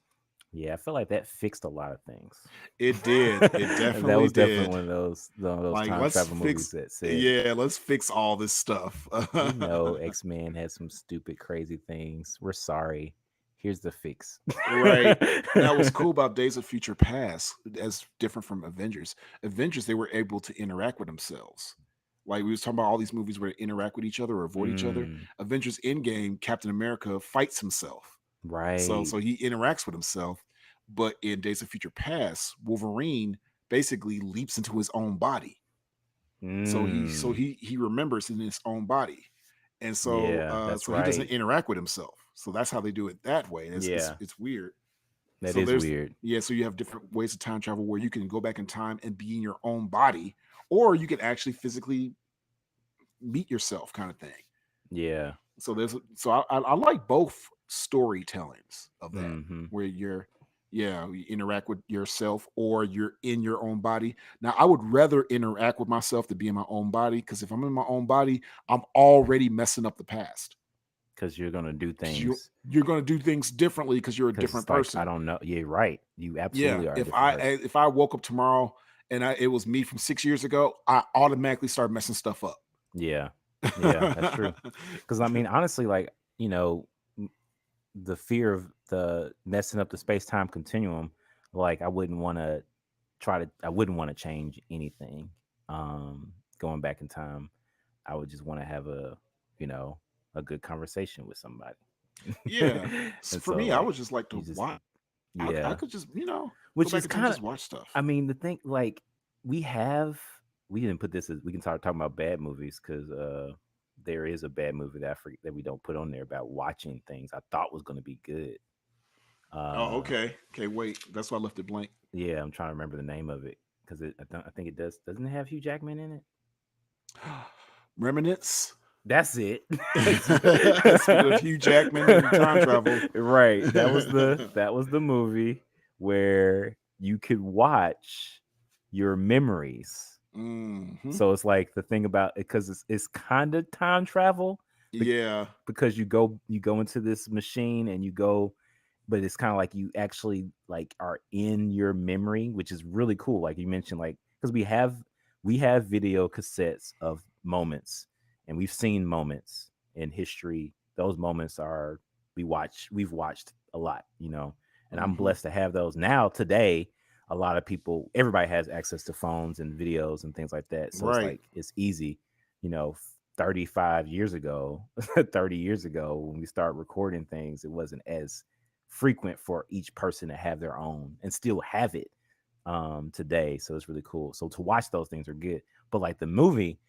Yeah, I feel like that fixed a lot of things. It did. It That definitely was definitely did. one of those Like, time let's travel movies fix. that said, Yeah, let's fix all this stuff. X-Men had some stupid, crazy things. We're sorry. Here's the fix. Right. Now, what's cool about Days of Future Past, as different from Avengers, they were able to interact with themselves. Like we was talking about all these movies where they interact with each other or avoid each other. Mm, Avengers Endgame, Captain America fights himself. So right. he interacts with himself. But in Days of Future Past, Wolverine basically leaps into his own body. So Mm, he remembers in his own body. And so yeah, that's he doesn't right. interact with himself. So that's how they do it that way. Yeah. It's weird. That So is there's weird. yeah, so you have different ways of time travel where you can go back in time and be in your own body, or you can actually physically meet yourself, kind of thing. Yeah. So I like both storytellings of that, Mm-hmm. where you interact with yourself or you're in your own body. Now I would rather interact with myself to be in my own body, because if I'm in my own body, I'm already messing up the past, Because you're gonna do because things. you're going to do things differently because you're a Because different it's like I person. don't know. Yeah, right. You Yeah, absolutely are a if different person. if I woke up tomorrow and it was me from 6 years ago, I automatically start messing stuff up. Yeah. Yeah, that's true. Because I mean, honestly, like you know, m- the fear of the messing up the space time continuum, like I wouldn't want to change anything. Going back in time, I would just want to have you know, a good conversation with somebody. Yeah. And For so, me, I like, would just like to you just, watch. I yeah, could just, go which back is in time and kind of, just watch stuff. I mean, the thing, like, we have, we didn't put this as, we can start talking about bad movies because there is a bad movie that we don't put on there about watching things I thought was going to be good. Oh, Uh, okay. Okay, wait. That's why I left it blank. yeah, I'm trying to remember the name of it because I think it does. Doesn't it have Hugh Jackman in it? Remnants. That's it. Speaking of Hugh Jackman and time travel. Right. That was the movie where you could watch your memories. Hmm. So it's like the thing about it because it's kind of time travel be- Yeah. because you go into this machine and you go, but it's kind of like you actually like are in your memory, which is really cool. Like you mentioned, like because we have video cassettes of moments, and we've seen moments in history. Those moments are we've watched a lot, you know, and I'm Hmm. blessed to have those now today. A lot of people, everybody has access to phones and videos and things like that, so it's Right. like it's easy, you know. 35 years ago 30 years ago when we start recording things, it wasn't as frequent for each person to have their own and still have it today. So it's really cool. So to watch those things are good. But like the movie,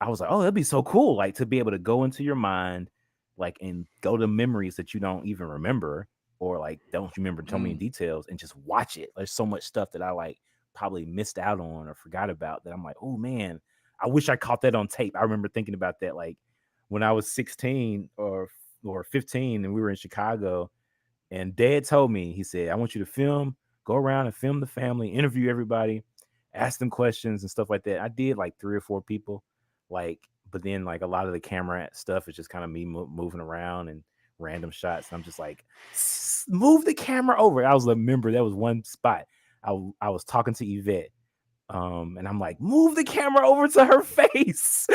I was like, oh, that'd be so cool. Like to be able to go into your mind, like and go to memories that you don't even remember or like don't remember so many Mm. details and just watch it. There's so much stuff that I like probably missed out on or forgot about that I'm like, oh man, I wish I caught that on tape. I remember thinking about that like when I was 16 or 15 and we were in Chicago and Dad told me, he said, I want you to go around and film the family, interview everybody, ask them questions and stuff like that. I did like 3 or 4 people, like, but then like a lot of the camera stuff is just kind of me moving around and random shots. And I'm just like, move the camera over. I was a member. That was one spot. I was talking to Yvette. And I'm like, move the camera over to her face,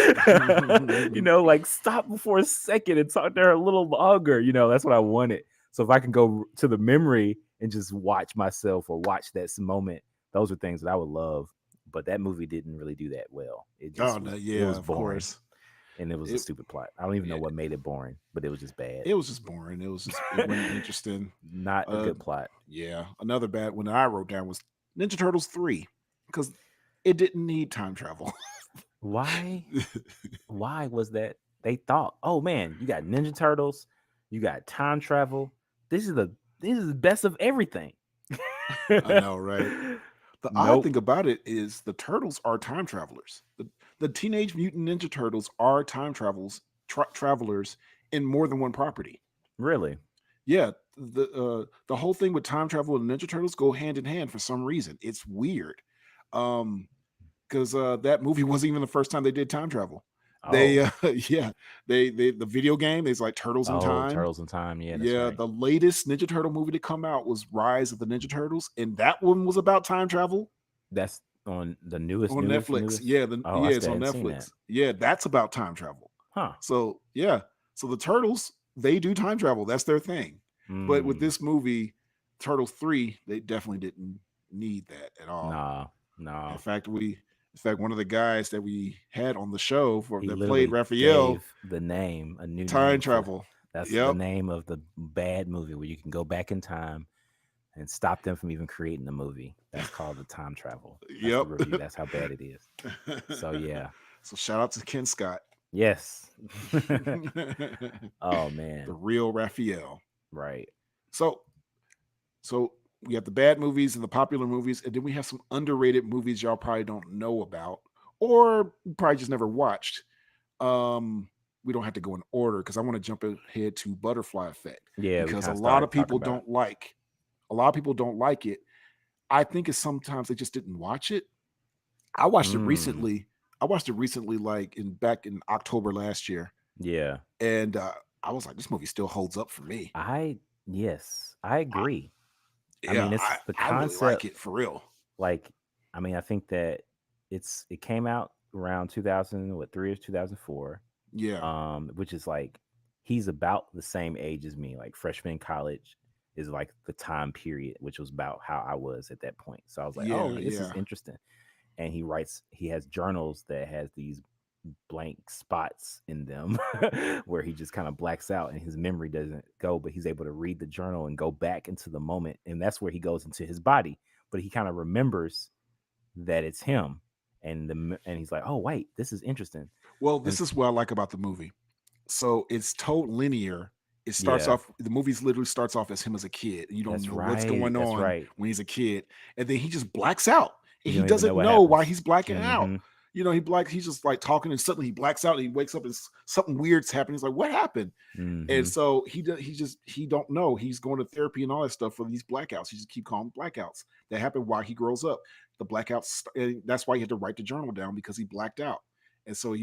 you know, like stop for a second and talk to her a little longer. You know, that's what I wanted. So if I can go to the memory and just watch myself or watch that moment, those are things that I would love. But that movie didn't really do that well. Oh no, It yeah, was of boring course. and it was a It stupid plot. I don't even know yeah, what made it boring, but it was just bad. it was just boring. It wasn't interesting. Not a Uh, good plot. yeah, another bad one that I wrote down was Ninja Turtles 3, because it didn't need time travel. Why? Why was that? They thought, oh man, you got Ninja Turtles, you got time travel. This is the best of everything. I know, right? The odd Nope. thing about it is the turtles are time travelers. The Teenage Mutant Ninja Turtles are time travelers in more than one property. Really? Yeah, the whole thing with time travel and Ninja Turtles go hand in hand for some reason. It's weird. Um, because that movie wasn't even the first time they did time travel. They Oh. yeah, they the video game is like Turtles in Oh, Time. Turtles in Time. Yeah, that's Yeah, right. the latest Ninja Turtle movie to come out was Rise of the Ninja Turtles, and that one was about time travel That's on the on Netflix. newest. Yeah, Oh, I yeah, it's still on hadn't seen that. Netflix. Yeah, that's about time travel. Huh. So yeah, so the Turtles, they do time travel. That's their thing. But with Hmm. this movie, Turtles 3, they definitely didn't need that at all. Nah, nah. In fact, one of the guys that we had on the show for He that played literally Raphael, gave the name, a new time name for travel. that's the Yep. name of the bad movie where you can go back in time and stop them from even creating the movie. That's called the time travel. That's the Yep. review. That's how bad it is. So yeah. So shout out to Ken Scott. Yes. The Oh man. real Raphael. Right. So so we have the bad movies and the popular movies, and then we have some underrated movies y'all probably don't know about, or probably just never watched. We don't have to go in order because I want to jump ahead to Butterfly Effect Yeah, we because a kind of lot of started talking people about it. don't like. A lot of people don't like it. I think it's sometimes they just didn't watch it. I watched it Mm, recently. I watched it recently, like in back in October last year, yeah, and I was like, this movie still holds up for me. I yes, I I, agree. I yeah, mean, it's the I really like concept. it for real. Like, I mean, I think that it came out around 2000, what 3 or 2004, Yeah, which is like he's about the same age as me. Like freshman in college is like the time period, which was about how I was at that point. So I was like, oh, yeah, this is yeah. interesting. And he has journals that has these blank spots in them where he just kind of blacks out and his memory doesn't go, but he's able to read the journal and go back into the moment, and that's where he goes into his body, but he kind of remembers that it's him, and he's like, oh wait, this is interesting. Well, And this is what I like about the movie. So it's told linear. It starts yeah, off. The movie literally starts off as him as a kid. You don't that's know what's right, going that's on right. when he's a kid, and then he just blacks out, and You he don't even know doesn't what know why happens. he's blacking out. Hmm. He's just like talking, and suddenly he blacks out, and he wakes up, and something weird's happening. He's like, "What happened?" And Hmm. so he don't know. He's going to therapy and all that stuff for these blackouts. He just keep calling blackouts that happen while he grows up. The blackouts, and that's why he had to write the journal down because he blacked out. And so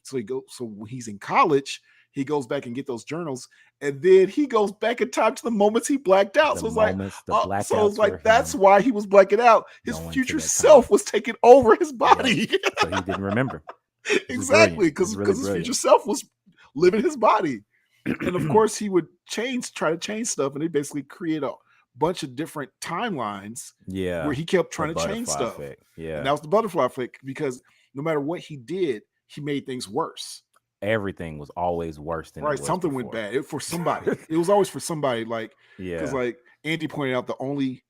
so when he's in college, he goes back and get those journals, and then he goes back in time to the moments he blacked out. The So it's like, moments, the so it's blackouts were like that's him why he was blacking out. His going to future that time. self was taking over his Yep. body. So he didn't remember, which is brilliant. Exactly, It's really because his future brilliant. self was living his body, and of course he would try to change stuff, and they basically create a bunch of different timelines where Yeah, he kept the trying to change butterfly stuff, effect. and Yeah, that was the butterfly effect because no matter what he did, he made things worse. everything was always worse than it Right, was something went before. bad for somebody. It was always for somebody, like because Yeah, like Andy pointed out, the only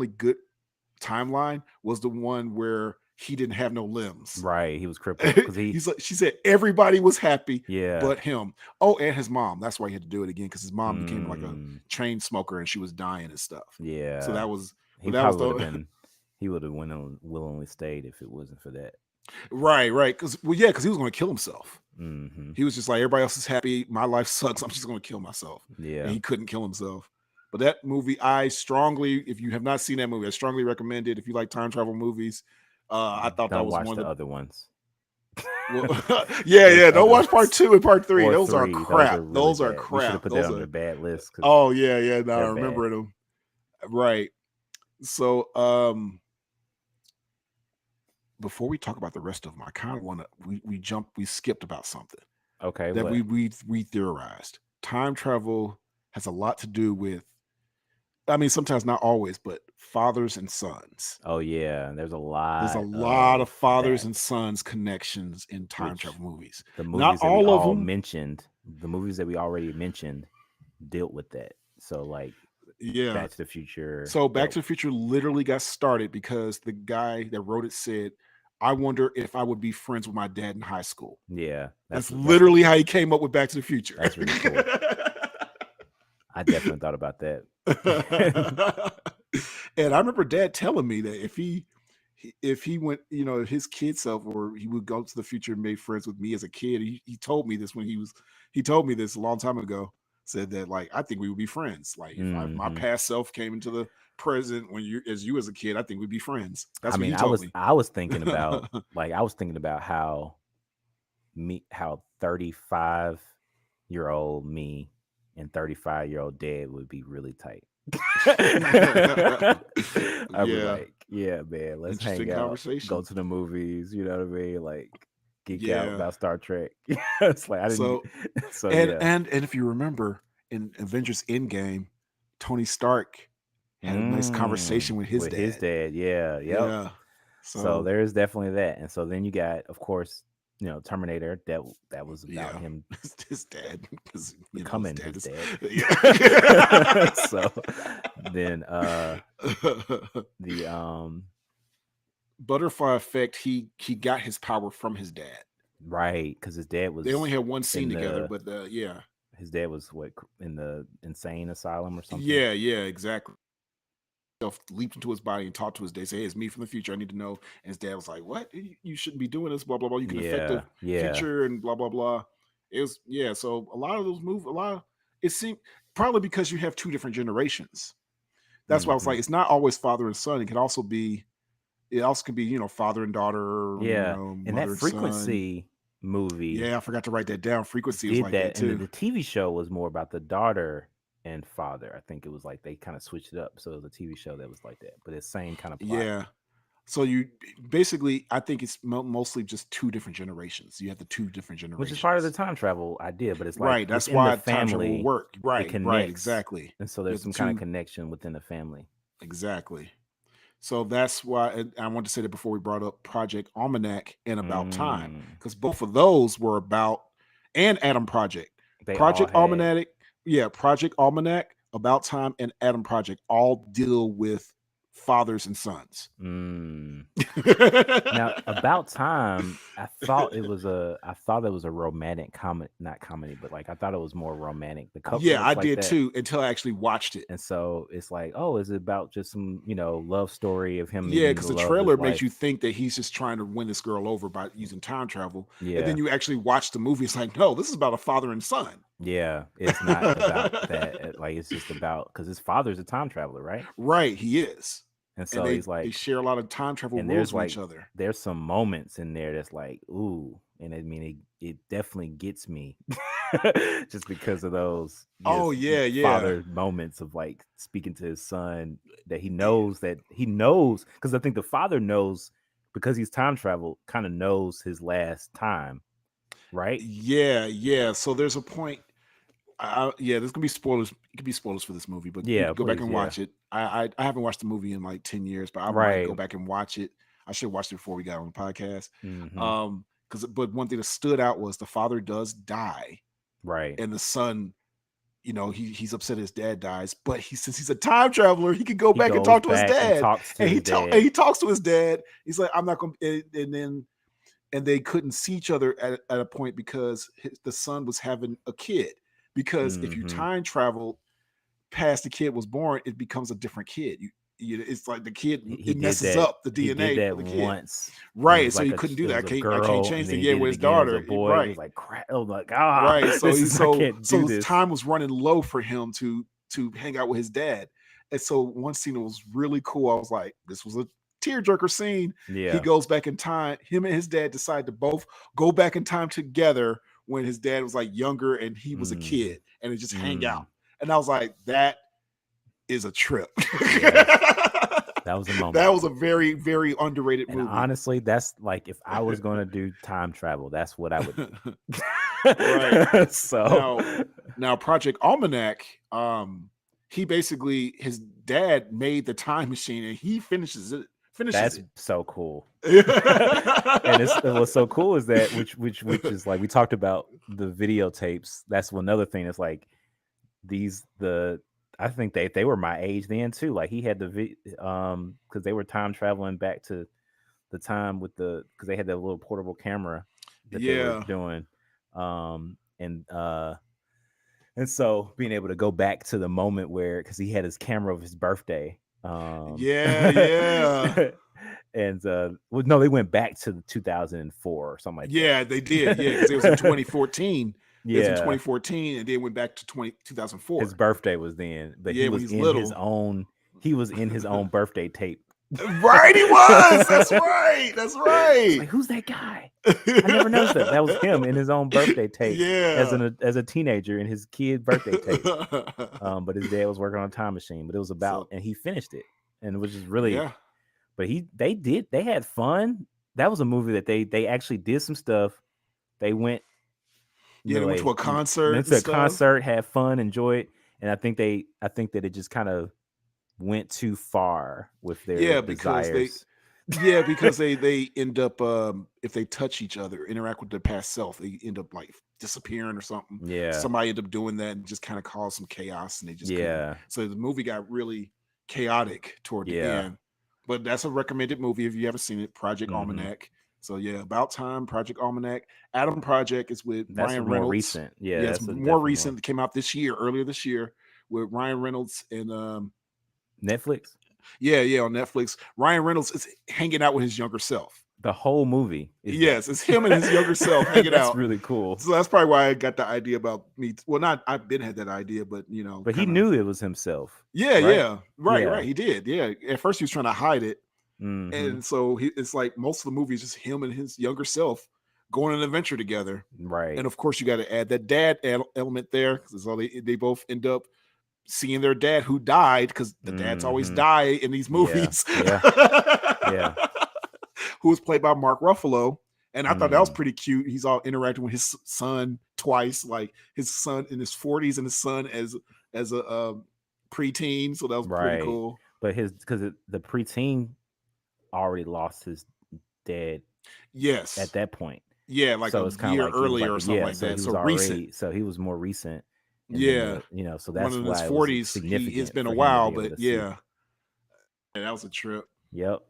good timeline was the one where he didn't have no limbs. right. He was crippled because he. She said everybody was happy Yeah. but him. Oh, and his mom. That's why he had to do it again because his mom became like a Mm, chain smoker and she was dying and stuff. So yeah. that was, He but that was probably would have the been. He would have willingly stayed if it wasn't for that. right. Because yeah, because he was going to kill himself. Hmm. He was just like everybody else is happy. My life sucks. I'm just going to kill myself, and Yeah. he couldn't kill himself. But that movie, I strongly, if you have not seen that movie, I strongly recommend it. If you like time travel movies, I thought that Don't was watch one the of the other ones. well, yeah, There's yeah. Don't other watch part ones 2 and part 3. or Those are three. Those crap. are really Those are bad. We should have crap. put that Those on the are. bad list because Oh yeah, yeah. Now I they're bad. remember them. Right. So before we talk about the rest of them, I kind of want to we skipped about something Okay. that What? we theorized. Time travel has a lot to do with. I mean, sometimes not always, but fathers and sons. Oh yeah. There's a There's a lot lot of of fathers that. and sons connections in time Which travel movies. the Not movies that we all of all them. mentioned, the movies that we already mentioned, dealt with that. So like Yeah. Back to the Future So Back dealt. to the Future literally got started because the guy that wrote it said, "I wonder if I would be friends with my dad in high school." Yeah, That's that's literally how he came up with Back to the Future. that's really cool. I definitely thought about that. And I remember Dad telling me that if he went, if his kid self or he would go to the future and made friends with me as a kid. He told me this he told me this a long time ago. Said that like I think we would be friends. Like if my Hmm. past self came into the present when you as a kid, I think we'd be friends. I That's what mean, he told me. I was thinking about how 35-year-old me and 35-year-old dad would be really tight. I'd be Yeah, like, yeah, man, let's interesting hang out, go conversation. to the movies, you know what I mean? Like geek out Yeah. about Star Trek. It's like I didn't So so and yeah. and if you remember in Avengers Endgame, Tony Stark had a nice conversation with his With his dad. dad, yeah, yep. Yeah. So So there is definitely that. And so then you got, of course, Terminator. That was about yeah, him his dad, because his becoming dad his is dad. yeah. So then the Butterfly Effect. He got his power from his dad. right, because his dad They only was had one scene in together, the but yeah, his dad was what in the insane asylum or something. yeah, exactly. leaped into his body and talked to his dad. Say, "Hey, it's me from the future. I need to know." And his dad was like, "What? You shouldn't be doing this. Blah blah blah. You can affect the Yeah. future and blah blah blah." It was So a lot of those movies, it seemed probably because you have two different generations. That's why I was Hmm. like, it's not always father and son. It can also be. It also can be father and daughter. Yeah. And that Mother and son. Frequency movie Yeah, I forgot to write that down. Frequency was did like that that, and too. the TV show was more about the daughter and father. I think it was like they kind of switched it up, so it was a TV show that was like that, but it's same kind of plot. Yeah. So you basically, I think it's mostly just two different generations. You have the two different Which is part of the generations. time travel idea, but it's like Right. That's within the why time travel will family, work. it Right. connects, Exactly. and so You there's have the some kind of two. connection within the family. Exactly. So that's why and I wanted to say that before we brought up Project Almanac and About Time, Mm, because both of those were about, and Adam Project. they all Project had. Almanac, Project Almanac, About Time, and Adam Project all deal with fathers and sons. Mm. Now, About Time, I thought it was a romantic comedy, not comedy, but like I thought it was more romantic. The cover Yeah, I looks like did that. too until I actually watched it. And so it's like, oh, is it about just some, love story of him Yeah, meeting because the the love of his trailer makes life? you think that he's just trying to win this girl over by using time travel. And then Yeah. you actually watch the movie. It's like, no, this is about a father and son. Yeah. It's not about that. Like, it's just about because his father's a time traveler, right? Right, he is. And And so they he's they like, share a lot of time travel and rules with each other. there's some moments in there that's like, ooh. And I mean, it definitely gets me just because of those Oh just yeah, yeah. father moments of like speaking to his son that he knows because I think the father knows because he's time travel kind of knows his last time, right? Yeah, yeah. So there's a point. There's gonna be spoilers. It could be spoilers for this movie, but you Yeah, can go back please, and yeah. watch it. I haven't watched the movie in like 10 years, but I might Right. go back and watch it. I should have watched it before we got on the podcast. Hmm. But one thing that stood out was the father does die, Right. and the son, he's upset his dad dies, but since he's a time traveler, he can go He back and goes talk to his back and dad, talks to and his dad. he talks to his dad. He's like, I'm not gonna, and they couldn't see each other at a point because the son was having a kid. Because if you Hmm. time travel past the kid was born, it becomes a different kid. It's like the kid, He it did messes that. up the He did DNA for that the kid. once, and Right. So he couldn't do it that. was a I can't girl, and change then the he yeah did it with his again. It was a daughter. boy. It was Right. like crap. I was like, Right. So this he is I can't do so his this. time was running low for him to hang out with his dad. And so one scene was really cool. I was like, this was a tearjerker scene. He Yeah. goes back in time. Him and his dad decide to both go back in time together when his dad was like younger and he was a Mm-hmm. kid, and they just hang out. Mm. And I was like, that is a trip. Yes, that was a moment. That was a very, very underrated And movie. honestly, that's like if I was going to do time travel, that's what I would Right. do. So Now Project Almanac, he basically, his dad made the time machine and he finishes that's it. so cool. And what's so cool is that which is like we talked about the videotapes. That's another thing. That's like I think they were my age then too. Like he had because they were time traveling back to the time with because they had that little portable camera that they were Yeah. doing, and so being able to go back to the moment where because he had his camera of his birthday. Yeah, yeah. And well, no, they went back to 2004 or something like that. Yeah, they did. Yeah, because it was in 2014. It was in Yeah, 2014, and then went back to 2004. his birthday was then, but Yeah, he when was he's in his little. own. He was in his own birthday tape. Right, he was. That's right. That's It's right. like, who's that guy? I never noticed that. That was him in his own birthday tape. Yeah. As a teenager in his kid birthday tape. But his dad was working on a time machine. But it was about, and he finished it, and it was just really. Yeah. But they had fun. That was a movie that they actually did some stuff. They went. Yeah, they went to a concert Went and to a stuff. concert, had fun, enjoyed, and I think that it just kind of went too far with their desires. Because they end up if they touch each other, interact with their past self, they end up like disappearing or something. Yeah. Somebody ended up doing that and just kind of caused some chaos, and they just Yeah. So the movie got really chaotic toward the end. But that's a recommended movie if you haven't seen it, Project Almanac. So yeah, About Time, Project Almanac. Adam Project is with Ryan Reynolds. More recent. Yeah, it's more recent. It came out earlier this year with Ryan Reynolds and Netflix. Yeah, on Netflix. Ryan Reynolds is hanging out with his younger self. The whole movie is that. Yes, it's him and his younger self hanging That's out. really cool. So that's probably why I got the idea about me. Well, not I've been had that idea, but But he kinda, knew it was himself. yeah, right? right. He did. Yeah. At first, he was trying to hide it, hmm and so it's like most of the movie is just him and his younger self going on an adventure together. Right. And of course, you got to add that dad element there because all they both end up seeing their dad who died because the dads always Mhm. die in these movies. Yeah. Who was played by Mark Ruffalo. And I thought that was Mm. pretty cute. He's all interacting with his son twice, like his son in his 40s and his son as a preteen. So that was pretty Right. cool. But because the preteen already lost his dad Yes. at that point. Yeah, like So a it's kind of year like he was earlier like or something like so he that. was So already recent. so he was more recent. And Yeah. then so that's One in why his it was 40s. significant. It's been a for him to while, be able but to see. yeah. That was a trip. Yep.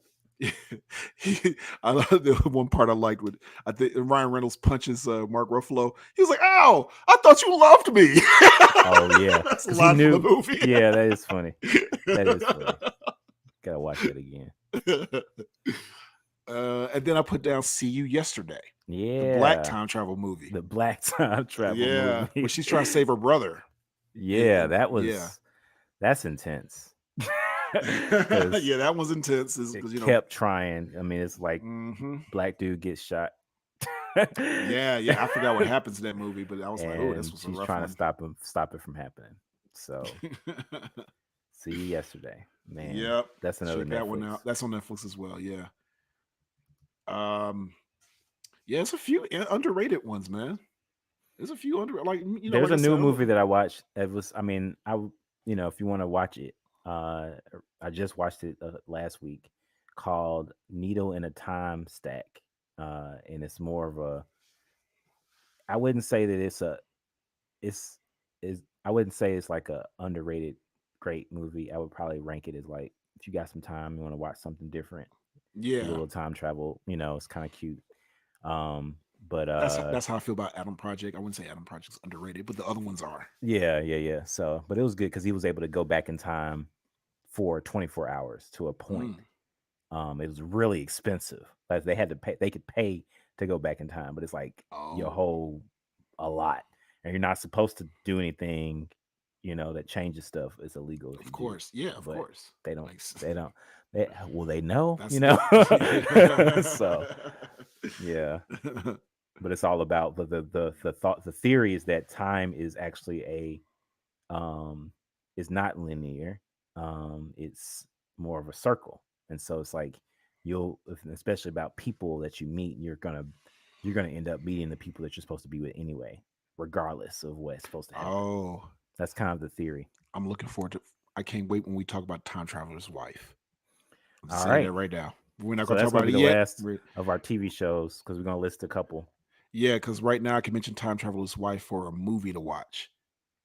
I love the one part I liked with I think Ryan Reynolds punches Mark Ruffalo. He was like, "Ow! I thought you loved me." Oh yeah, That's a 'cause line from the movie. Yeah, that is funny. That is funny. Gotta watch that again. And then I put down "See You Yesterday," Yeah, the black time travel movie. the black time travel Yeah, movie. where she's trying to save her brother. Yeah, and- that was yeah. that's intense. 'Cause Yeah, that was intense. it kept trying. I mean, it's like Mhm. black dude gets shot. Yeah. I forgot what happens in that movie, but I was like, "Oh, this And was a she's rough trying one." to stop it from happening. So See You Yesterday, man. Yep. That's another Check that one Netflix. out. That's on Netflix as well. Yeah. Yeah, it's a few underrated ones, man. There's a few There's like I a new said, movie that I watched. It was, I mean, if you want to watch it, I just watched it last week, called Needle in a Time Stack, and it's more of a. I wouldn't say that I wouldn't say it's like a underrated great movie. I would probably rank it as like, if you got some time, you want to watch something different, a Yeah. little time travel. It's kind of cute. But That's how I feel about Adam Project. I wouldn't say Adam Project's underrated, but the other ones are. yeah. So, but it was good because he was able to go back in time for 24 hours to a point. It was really expensive. Like they could pay to go back in time, but it's like a lot, and you're not supposed to do anything, that changes stuff. It's illegal. Of course, yeah, of course. They don't. Like, They don't. They know, So yeah. But it's all about the theory is that time is actually is not linear. It's more of a circle, and so it's like especially about people that you meet, you're gonna end up meeting the people that you're supposed to be with anyway, regardless of what's supposed to happen. Oh, that's kind of the theory. I'm looking forward to. I can't wait when we talk about Time Traveler's Wife. I'm all saying right, that right now. We're not so going to that's talk about gonna it be the yet. last of our TV shows because we're gonna list a couple. Yeah, because right now I can mention Time Traveler's Wife for a movie to watch.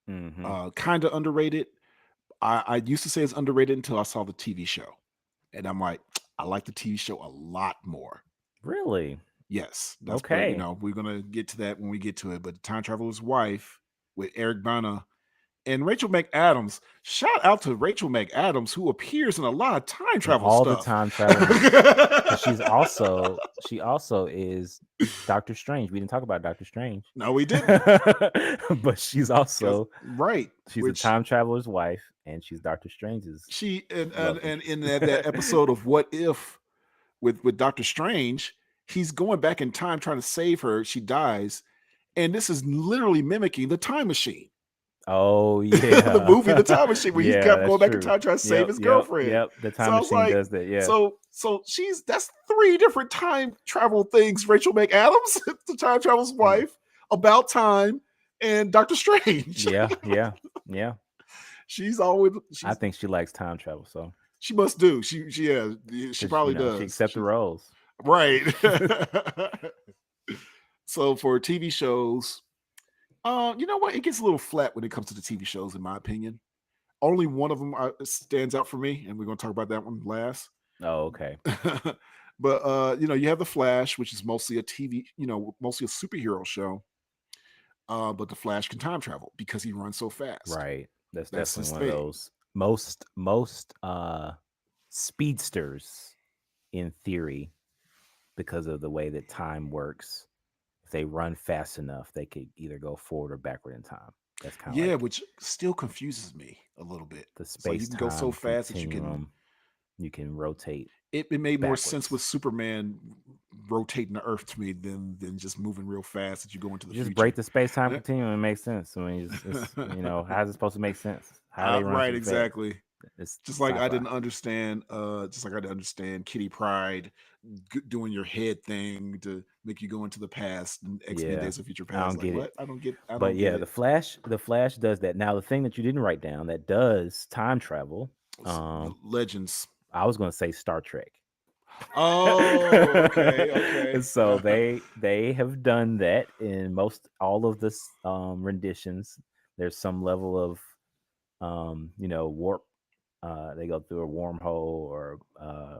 Mm-hmm. Kind of underrated. I used to say it's underrated until I saw the TV show, and I'm like, I like the TV show a lot more. Really? Yes. That's Okay. we're gonna get to that when we get to it. But Time Traveler's Wife with Eric Bana and Rachel McAdams. Shout out to Rachel McAdams, who appears in a lot of time travel all stuff. the time travel. She also is Doctor Strange. We didn't talk about Doctor Strange. No, we didn't. But she's also right. She's a time traveler's wife, and she's Doctor Strange's. She and in that episode of What If with Doctor Strange, he's going back in time trying to save her. She dies, and this is literally mimicking the Time Machine. Oh yeah, the movie The Time Machine, where he kept going back in time trying to save his girlfriend. Yep, the Time Machine does that. Yeah. So that's 3 different time travel things. Rachel McAdams, the time travel's wife, About Time, and Doctor Strange. Yeah. She's always. I think she likes time travel, so she must do. She probably does. She accepts the roles, right? So for TV shows. You know what? It gets a little flat when it comes to the TV shows, in my opinion. Only one of them stands out for me, and we're going to talk about that one last. Oh, okay. But you have The Flash, which is mostly a TV, mostly a superhero show. But The Flash can time travel because he runs so fast. Right. That's definitely one of those most speedsters, in theory, because of the way that time works, if they run fast enough, they could either go forward or backward in time. That's kind of Yeah, like which still confuses me a little bit. the It's like you space can go so time fast that continuum. You can rotate it made more sense with backwards. Superman rotating the Earth to me than just moving real fast that you go into the You just break future. the space time Eh, continuum and it makes sense. I mean, it's how's it supposed to make sense? How they run right, super fast? exactly. It's Just like I sci-fi. didn't understand, just like I didn't understand Kitty Pride doing your head thing to make you go into the past and X Men Yeah, Days of Future I don't Past. Like get it. what? I But don't get yeah, it. The Flash does that. Now, the thing that you didn't write down that does time travel, um, Legends. I was going to say Star Trek. Oh, okay, okay. So they have done that in most all of the renditions. There's some level of warp. They go through a wormhole or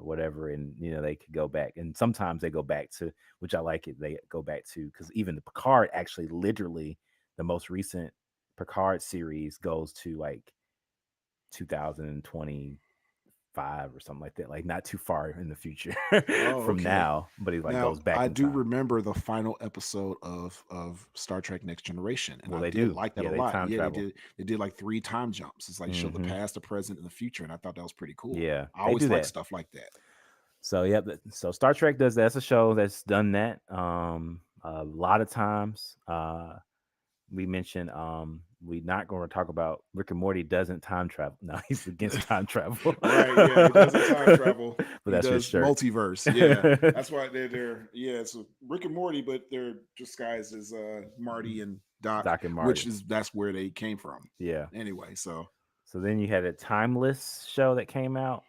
whatever, and they could go back. And sometimes they go back to, which I like it. They go back to, because even the Picard, actually, literally, the most recent Picard series goes to like 2025 or something like that, like not too far in the future Oh, from okay. now. But he like Now, goes back I in do time. remember the final episode of Star Trek Next Generation, and Well, I they did do. like that Yeah, a they lot. time Yeah, they travel. did. They did like 3 time jumps. It's like show the Hmm. past, the present, and the future, and I thought that was pretty cool. Yeah, I they always do like that. stuff like that. So yeah, so Star Trek does that. That's a show that's done that. A lot of times. We mentioned we're not going to talk about Rick and Morty doesn't time travel. No, he's against time travel. Right, yeah, he doesn't time travel. But He that's his does shirt. multiverse. Yeah. That's why they're yeah, it's Rick and Morty, but they're disguised as Marty and Doc, Doc and which Marty. is that's where they came from. Yeah. Anyway, so So then you had a Timeless show that came out,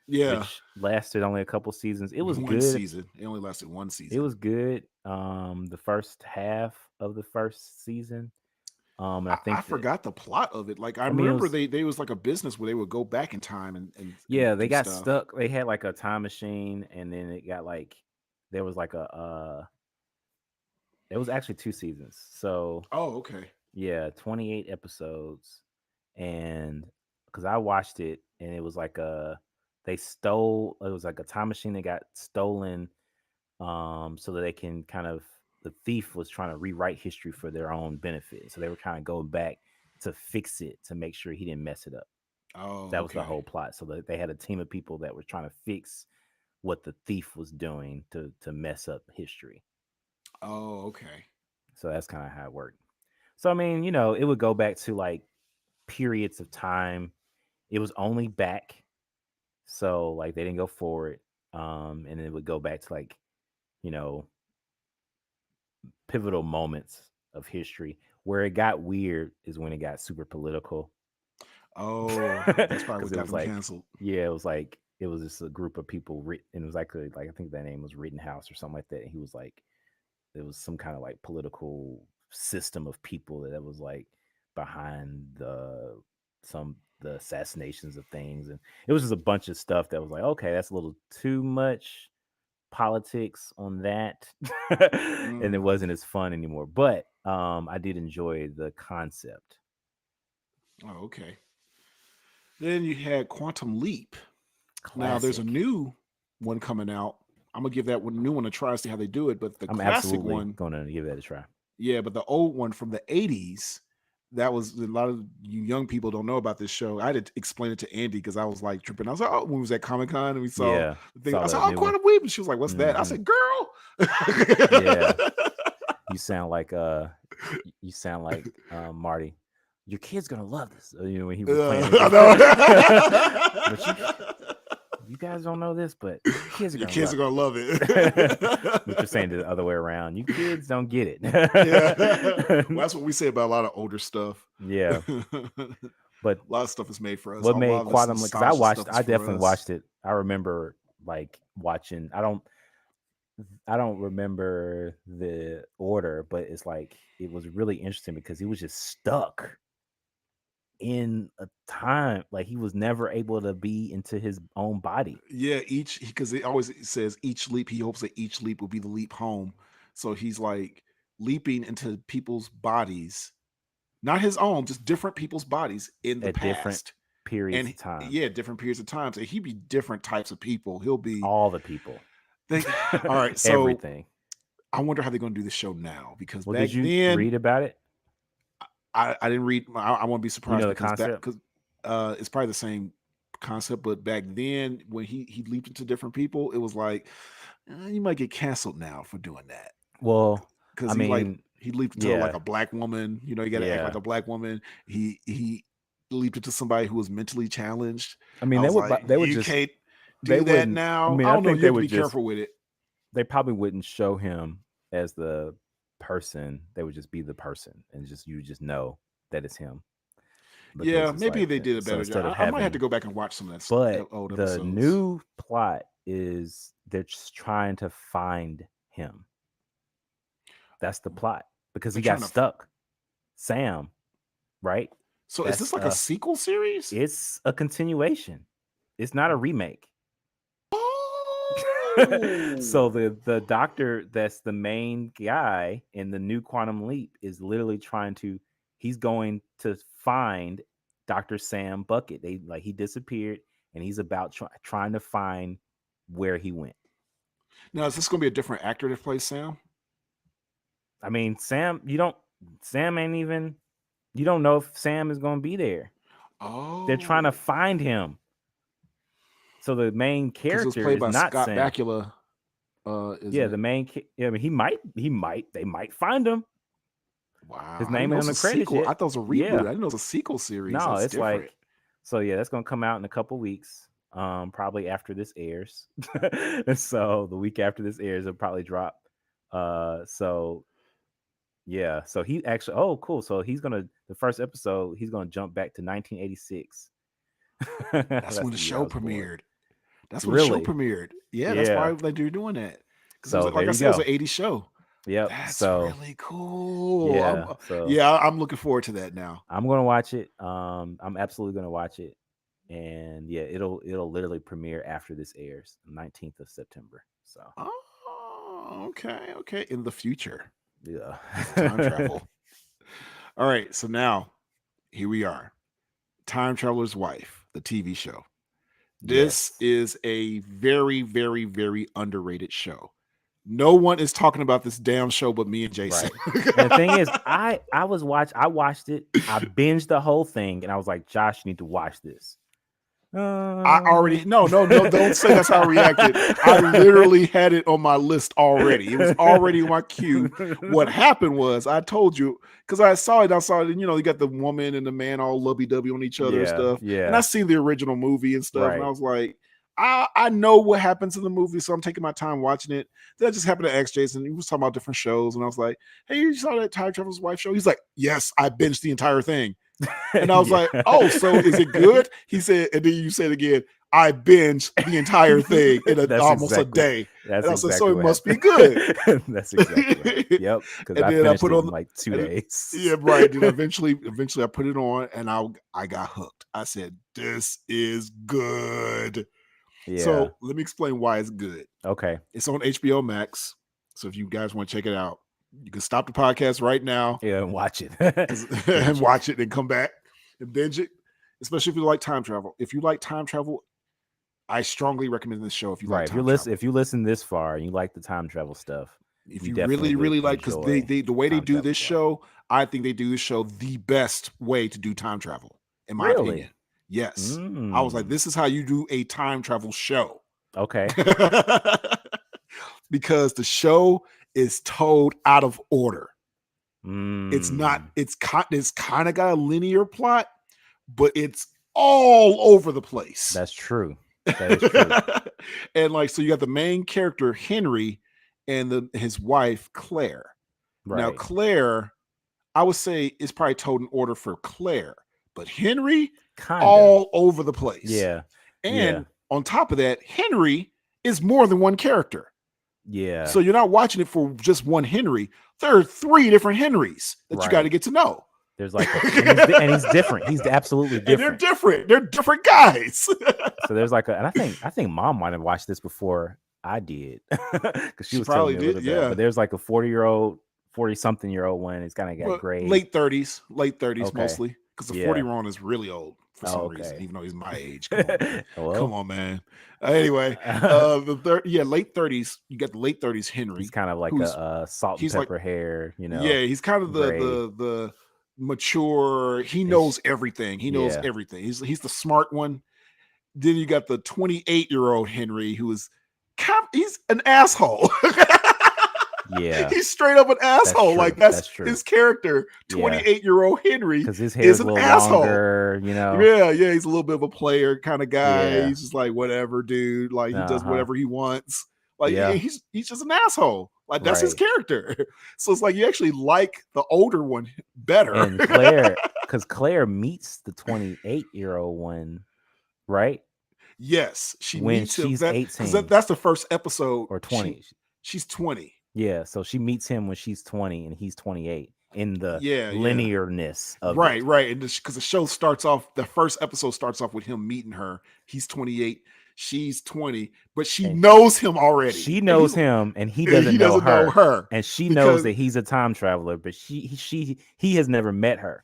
yeah, which lasted only a couple seasons. It was one good. season. It only lasted one It season. was good. The first half of the first season. And I I think that, forgot the plot of it. Like I I mean, it remember was, they was like a business where they would go back in time and yeah, they do got stuff. stuck. They had like a time machine, and then it got like, there was like it was actually 2 seasons. So Oh, okay. yeah, 28 episodes. And because I watched it, and it was like it was like a time machine that got stolen, so that they can kind of, the thief was trying to rewrite history for their own benefit. So they were kind of going back to fix it, to make sure he didn't mess it up. Oh, That was the okay. whole plot. So they had a team of people that were trying to fix what the thief was doing to mess up history. Oh, okay. So that's kind of how it worked. So I mean, it would go back to like periods of time. It was only back, so like they didn't go forward. And it would go back to like, you know, pivotal moments of history. Where it got weird is when it got super political. Oh, that's probably Because what it got was them like, canceled. yeah, it was just a group of people, and it was actually like, I think their name was Rittenhouse or something like that. And he was like, there was some kind of like political system of people that was like behind the assassinations of things, and it was just a bunch of stuff that was like, okay, that's a little too much politics on that. And it Mm. wasn't as fun anymore, but I did enjoy the concept. Oh, okay. Then you had Quantum Leap. Now there's a Classic. new one coming out. I'm gonna give that one new one a try, see how they do it. But the I'm classic absolutely one, gonna give that a try. yeah, but the old one from the '80s, that was a lot of you young people don't know about this show. I had to explain it to Andy because I was like tripping. I was like, oh, when we was at Comic Con and we saw Yeah, the thing, saw I said, the oh, new one. Quantum Leap, and she was like, what's that? I Hmm. said, girl. Yeah, you sound like Marty. Your kid's gonna love this. When he was playing the I game. know. But you guys don't know this, but your kids are Your gonna kids are love gonna love it. But you're it. saying the other way around. You kids don't get it. Yeah. Well, that's what we say about a lot of older stuff. Yeah, A but lot of stuff is made for us. A what lot made of this Quantum? Because nostalgia stuff is I for definitely us. watched it. I remember like watching. I don't remember the order, but it's like it was really interesting because he was just stuck in a time, like he was never able to be into his own body. Yeah, each because it always says each leap. He hopes that each leap will be the leap home. So he's like leaping into people's bodies, not his own, just different people's bodies in the At different past. periods and of time. yeah, different periods of time. So he'd be different types of people. He'll be All the people. all right. So Everything. I wonder how they're going to do the show now because Well, back did you then read about it? I didn't read. I won't be You surprised know the because concept? it's probably the same concept. But back then, when he leaped into different people, it was like you might get canceled now for doing that Well, because I mean, he leaped into like yeah, a black woman. You know, you got to act like yeah. a black woman. He leaped into somebody who was mentally challenged. I mean, I was like, they would you just, can't they do that wouldn't. I now. mean, I I don't know. think You they have to would be just, careful with it. they probably wouldn't show him as the person. They would just be the person, and you just know that it's him Yeah, because it's maybe like they did a so better instead of job. I might have to having, go back and watch some of that but old the episodes. new plot is they're just trying to find him. That's the plot because he They're got trying to. stuck. Sam, right? So is That's this like a sequel series? it's a continuation. It's not a remake. So Oh, the doctor that's the main guy in the new Quantum Leap is literally he's going to find Dr. Sam Bucket. He disappeared and he's about trying to find where he went. now is this going to be a different actor that plays Sam? I mean, Sam ain't even, you don't know if Sam is going to be there. Oh, They're trying to find him. So the main because it was character played is by not Scott Sam. Bakula. Yeah, the main. I mean, they might find him. Wow, His I didn't name know ain't it on was the a credits sequel. I yet. thought it was a reboot. Yeah, I didn't know it was a sequel series. no, That's it's different. like, so yeah, that's gonna come out in a couple weeks. Probably after this airs. So the week after this airs, it'll probably drop. So yeah, so he actually, oh cool. So the first episode, he's gonna jump back to 1986. That's when That's the the year I show was born. premiered. That's when the show Really? premiered. Yeah, that's Yeah. why they're doing that. Because it was So like there I you said, it was go. an 80s show. Yep. That's So really cool. yeah. So Yeah, I'm looking forward to that now. I'm gonna watch it. I'm absolutely gonna watch it, and yeah, it'll literally premiere after this airs, 19th of September. So Oh, okay. In the future, yeah, time travel. All right, so now here we are. Time Traveler's Wife, the TV show. This yes, is a very, very, very underrated show. No one is talking about this damn show but me and Jason. right. And the thing is, I watched it, I binged the whole thing, and I was like, Josh, you need to watch this. I already no, don't say that's how I reacted. I literally had it on my list already. It was already in my queue. What happened was I told you because I saw it, and you got the woman and the man all lovey-dovey on each other and stuff. And I seen the original movie and stuff, and I was like, I know what happens in the movie, so I'm taking my time watching it. Then I just happened to ask Jason. He was talking about different shows, and I was like, "Hey, you saw that Time Traveler's Wife show?" He's like, "Yes, I binged the entire thing." And I was like, "Oh, so is it good?" He said, and then you said again, "I binged the entire thing in almost a day." That's and I said, exactly "So it what must happened. be good." That's exactly right. Yep. Because And I then I finished put it on in like 2 days. yeah, right. Then eventually I put it on, and I got hooked. I said, "This is good." Yeah. So let me explain why it's good. Okay. It's on HBO Max. So if you guys want to check it out, you can stop the podcast right now. Yeah, and watch it. And watch it and come back and binge it. Especially if you like time travel. If you like time travel, I strongly recommend this show if you like time travel. If you listen this far and you like the time travel stuff. If you really, really like, because the way they do this show, I think they do this show the best way to do time travel, in my opinion. Yes. I was like, this is how you do a time travel show. Okay. Because the show is told out of order. It's not, it's kind of got a linear plot, but it's all over the place. That's true. That is true. And like, so you got the main character, Henry, and his wife, Claire. Right. Now, Claire, I would say is probably told in order for Claire, but Henry, all over the place. Yeah. And on top of that, Henry is more than one character. Yeah. So you're not watching it for just one Henry. There are 3 different Henrys that you got to get to know. There's like, and he's different. He's absolutely different. And they're different. They're different guys. So there's like and I think Mom might have watched this before I did, because she was probably telling me did. Yeah. But there's like a 40-something-year-old one. It's kind of got gray. Late 30s, okay. Mostly. because the Yeah. 40-year-old is really old for some Oh, reason, okay. even though he's my age. Come on, man. Come Well, on, man. Anyway, late 30s. You got the late 30s Henry. he's kind of like who's a salt and he's like pepper hair, yeah, he's kind of gray. the mature. He knows everything. He knows Yeah. everything. He's the smart one. Then you got the 28-year-old Henry, who is he's an asshole. Yeah. He's straight up an asshole. true. Like that's That's true. his character. Yeah. 28-year-old Henry Because his hair is is a an little asshole. longer, Yeah, he's a little bit of a player kind of guy. Yeah. He's just like whatever, dude. Like he does Uh-huh. whatever he wants. Like Yeah. he's just an asshole. Like that's his Right. character. So it's like you actually like the older one better. And Claire, because Claire meets the 28-year-old one, right? Yes, she When meets him. she's Because 18 that's the first episode. or 20. She's 20. Yeah, so she meets him when she's 20 and he's 28 in the Yeah, yeah. linearness of Right, it. right. And because the show starts off, the first episode starts off with him meeting her. He's 28, she's 20, but she And knows him already. She knows him, and he doesn't know her. And she knows that he's a time traveler, but he has never met her.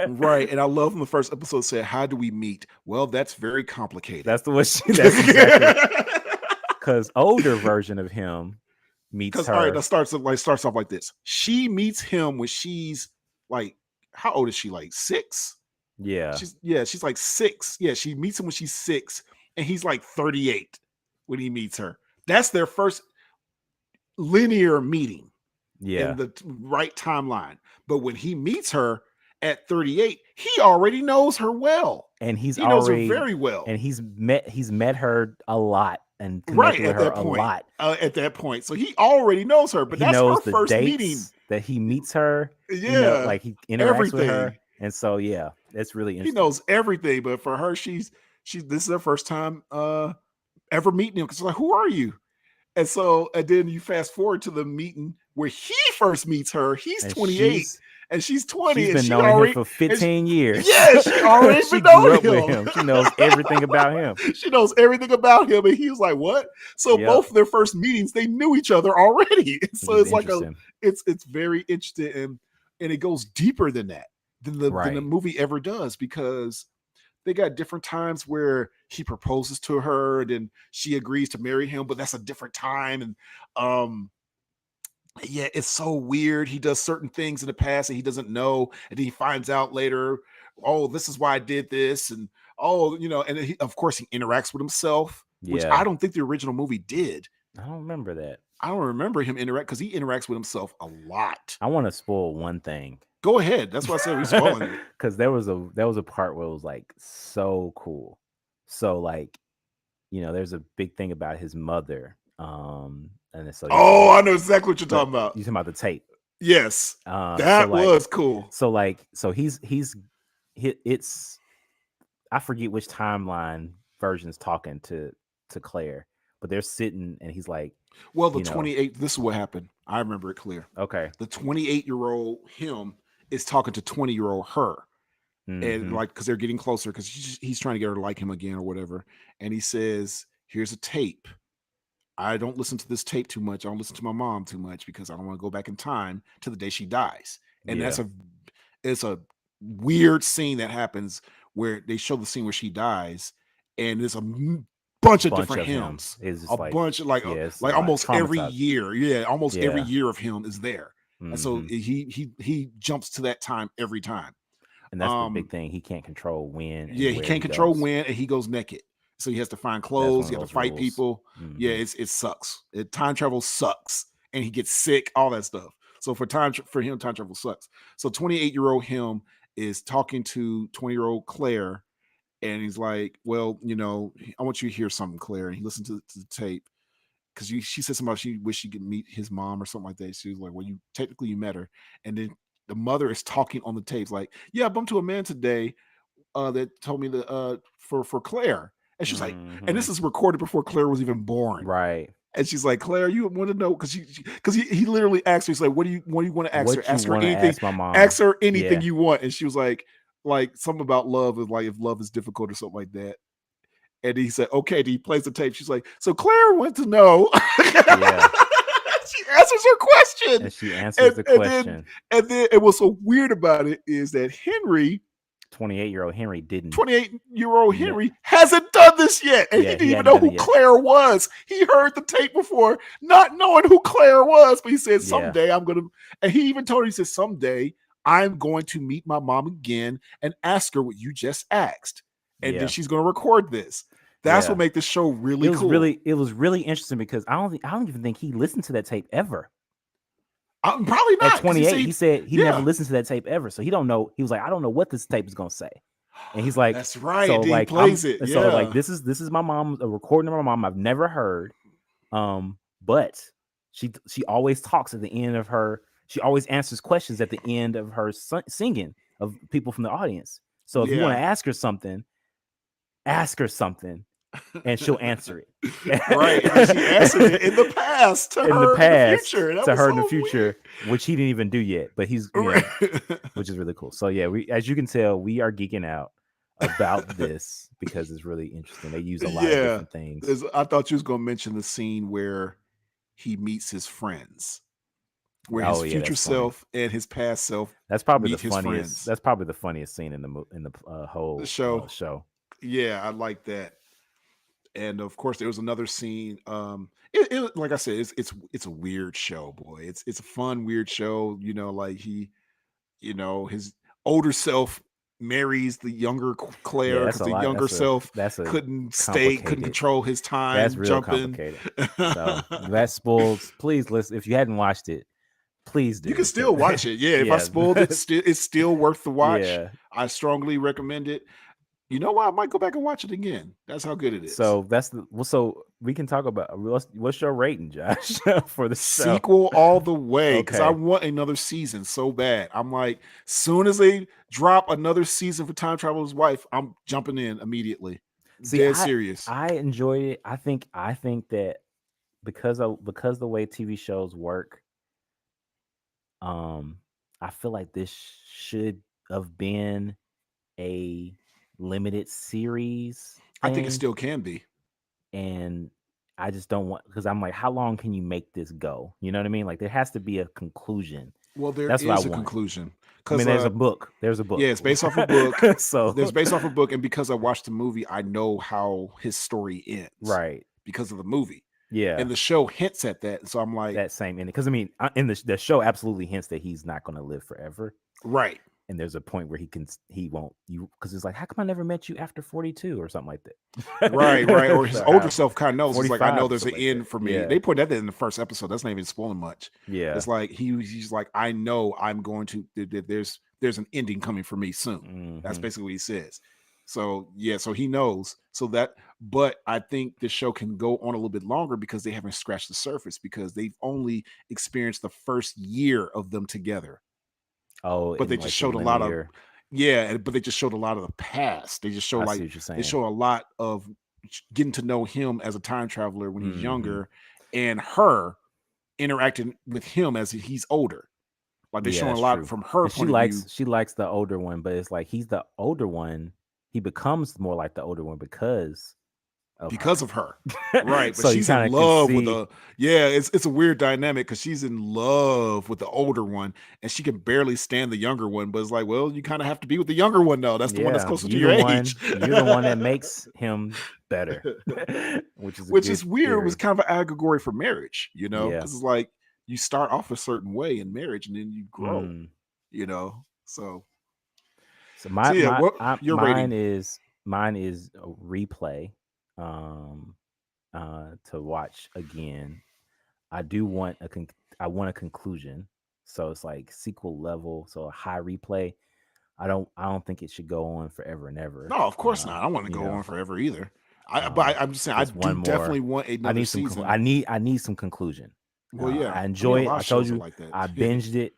Right. And I love when the first episode said, "How do we meet?" Well, that's very complicated. That's that's exactly because older version of him meets her. All right, that starts off like this. She meets him when she's like, how old is she? Like 6? Yeah. She's like 6. Yeah, she meets him when she's 6, and he's like 38 when he meets her. That's their first linear meeting. Yeah. In the right timeline. But when he meets her at 38, he already knows her well. And he knows her very well. And he's met her a lot and right connected at with her that a point. lot. At that point. So he already knows her, but He that's knows her the first dates meeting. that he meets her. Yeah. Like he interacts with her. Everything. And so yeah, it's really He interesting. knows everything, but for her, this is her first time ever meeting him. Because like, who are you? And then you fast forward to the meeting where he first meets her. He's 28 and she's 20. She's and been knowing him for 15 years. Yeah, she already she been knowing grew up with him. She knows everything about him. She knows everything about him. And he was like, what? So both of their first meetings, they knew each other already. So it's like it's very interesting. And it goes deeper than that, than the movie ever does, because they got different times where he proposes to her and then she agrees to marry him, but that's a different time. And yeah, it's so weird. He does certain things in the past that he doesn't know, and then he finds out later, oh, this is why I did this. And and of course he interacts with himself, which I don't think the original movie did. I don't remember that. I don't remember him interact, because he interacts with himself a lot. I want to spoil one thing. Go ahead. That's why I said we're spoiling it. Because there was a part where it was like so cool. So like, there's a big thing about his mother. And so I know exactly what you're talking about. You're talking about the tape. Yes. That was cool. So it's I forget which timeline version's talking to Claire, but they're sitting and he's like, well, the 28, this is what happened. I remember it clear. Okay. The 28-year-old him is talking to 20-year-old her. Mm-hmm. And like, because they're getting closer, because he's trying to get her to like him again or whatever. And he says, here's a tape. I don't listen to this tape too much. I don't listen to my mom too much because I don't want to go back in time to the day she dies. And it's a weird scene that happens where they show the scene where she dies, and there's a bunch of different hymns. Bunch of almost every year. Yeah, almost every year of him is there. Mm-hmm. And so he jumps to that time every time. And that's the big thing. He can't control when. Yeah, he can't control when, and he goes naked. So he has to find clothes. He has to fight people. Mm-hmm. Yeah, it sucks. Time travel sucks, and he gets sick. All that stuff. So for him, time travel sucks. So 28-year-old him is talking to 20-year-old Claire, and he's like, "Well, I want you to hear something, Claire." And he listened to the tape, because she said something about she wished she could meet his mom or something like that. She was like, "Well, you met her," and then the mother is talking on the tapes like, "Yeah, I bumped to a man today that told me that for Claire." And she's like, and this is recorded before Claire was even born. Right. And she's like, Claire, you want to know? Because he literally asked her, he's like, what do you want to ask her? Ask her anything. Ask her anything you want. And she was like something about love is like, if love is difficult or something like that. And he said, okay. And he plays the tape. She's like, so Claire wants to know. Yeah. She answers her question. And she answers the question. And then what's so weird about it is that Henry 28-year-old Henry didn't. 28-year-old Henry hasn't done this yet. And he didn't even know who Claire was. He heard the tape before, not knowing who Claire was. But he said, someday I'm going to, and he even told her, he said, someday I'm going to meet my mom again and ask her what you just asked. And then she's going to record this. That's what made this show really cool. It was really interesting because I don't even think he listened to that tape ever. Probably not. At 28, he said he never listened to that tape ever, so he don't know. He was like, I don't know what this tape is gonna say, and he's like, that's right. So like, he plays it. So like, this is my mom, a recording of my mom I've never heard, but she always talks at the end of her. She always answers questions at the end of her singing of people from the audience. So if you want to ask her something, and she'll answer it. Right. And she answered it in the past to her in the future, which he didn't even do yet, but he's which is really cool. So yeah, as you can tell, we are geeking out about this because it's really interesting. They use a lot of different things. I thought you was going to mention the scene where he meets his friends, where his future self and his past self. That's probably the funniest. Friends. That's probably the funniest scene in the whole show. Yeah, I like that. And of course, there was another scene. Like I said, it's a weird show, boy. It's a fun, weird show. Like his older self marries the younger Claire because the younger self couldn't control his time. That's real complicated. So that spoils. Please listen. If you hadn't watched it, please do. You can still watch it. Yeah, if I spoiled it, it's still worth the watch. Yeah. I strongly recommend it. You know what? I might go back and watch it again. That's how good it is. So so we can talk about what's your rating, Josh, for the sequel all the way because I want another season so bad. I'm like, soon as they drop another season for Time Traveler's Wife, I'm jumping in immediately. Dead serious. I enjoyed it. I think that because the way TV shows work, I feel like this should have been a limited series thing. I think it still can be, and I just don't want, because I'm like, how long can you make this go? You know what I mean? Like there has to be a conclusion. Well, that's a conclusion. I mean, there's a book. Yeah, it's based off a book. So there's based off a book, and because I watched the movie, I know how his story ends. Right. Because of the movie. Yeah. And the show hints at that. So I'm like, that same ending. Because I mean, in the show absolutely hints that he's not going to live forever. Right. And there's a point where he won't, because it's like, how come I never met you after 42 or something like that? Right. Or his older self kind of knows. It's like, I know there's an end for me. Yeah. They put that in the first episode. That's not even spoiling much. Yeah. It's like he's like, I know I'm going to. There's an ending coming for me soon. Mm-hmm. That's basically what he says. So yeah, so he knows. But I think the show can go on a little bit longer because they haven't scratched the surface because they've only experienced the first year of them together. Oh, but they just showed a lot of but they just showed a lot of the past. They just showed they show a lot of getting to know him as a time traveler when he's younger, and her interacting with him as he's older. Like they're showing a lot from her point of view. She likes the older one, but it's like he's the older one. He becomes more like the older one because of her. Right. But so she's in love with it's a weird dynamic because she's in love with the older one and she can barely stand the younger one, but it's like, well, you kind of have to be with the younger one though. That's the one that's closer to your age. You're the one that makes him better. which is weird. Theory. It was kind of an allegory for marriage, because it's like you start off a certain way in marriage and then you grow, so mine is a replay to watch again. I do want a conclusion, so it's like sequel level, so a high replay. I don't think it should go on forever and ever. No, of course not. I don't want to go on forever either. But I'm just saying I do definitely want another season. I need some conclusion. Well, yeah, I enjoy it. I told you like that. I binged it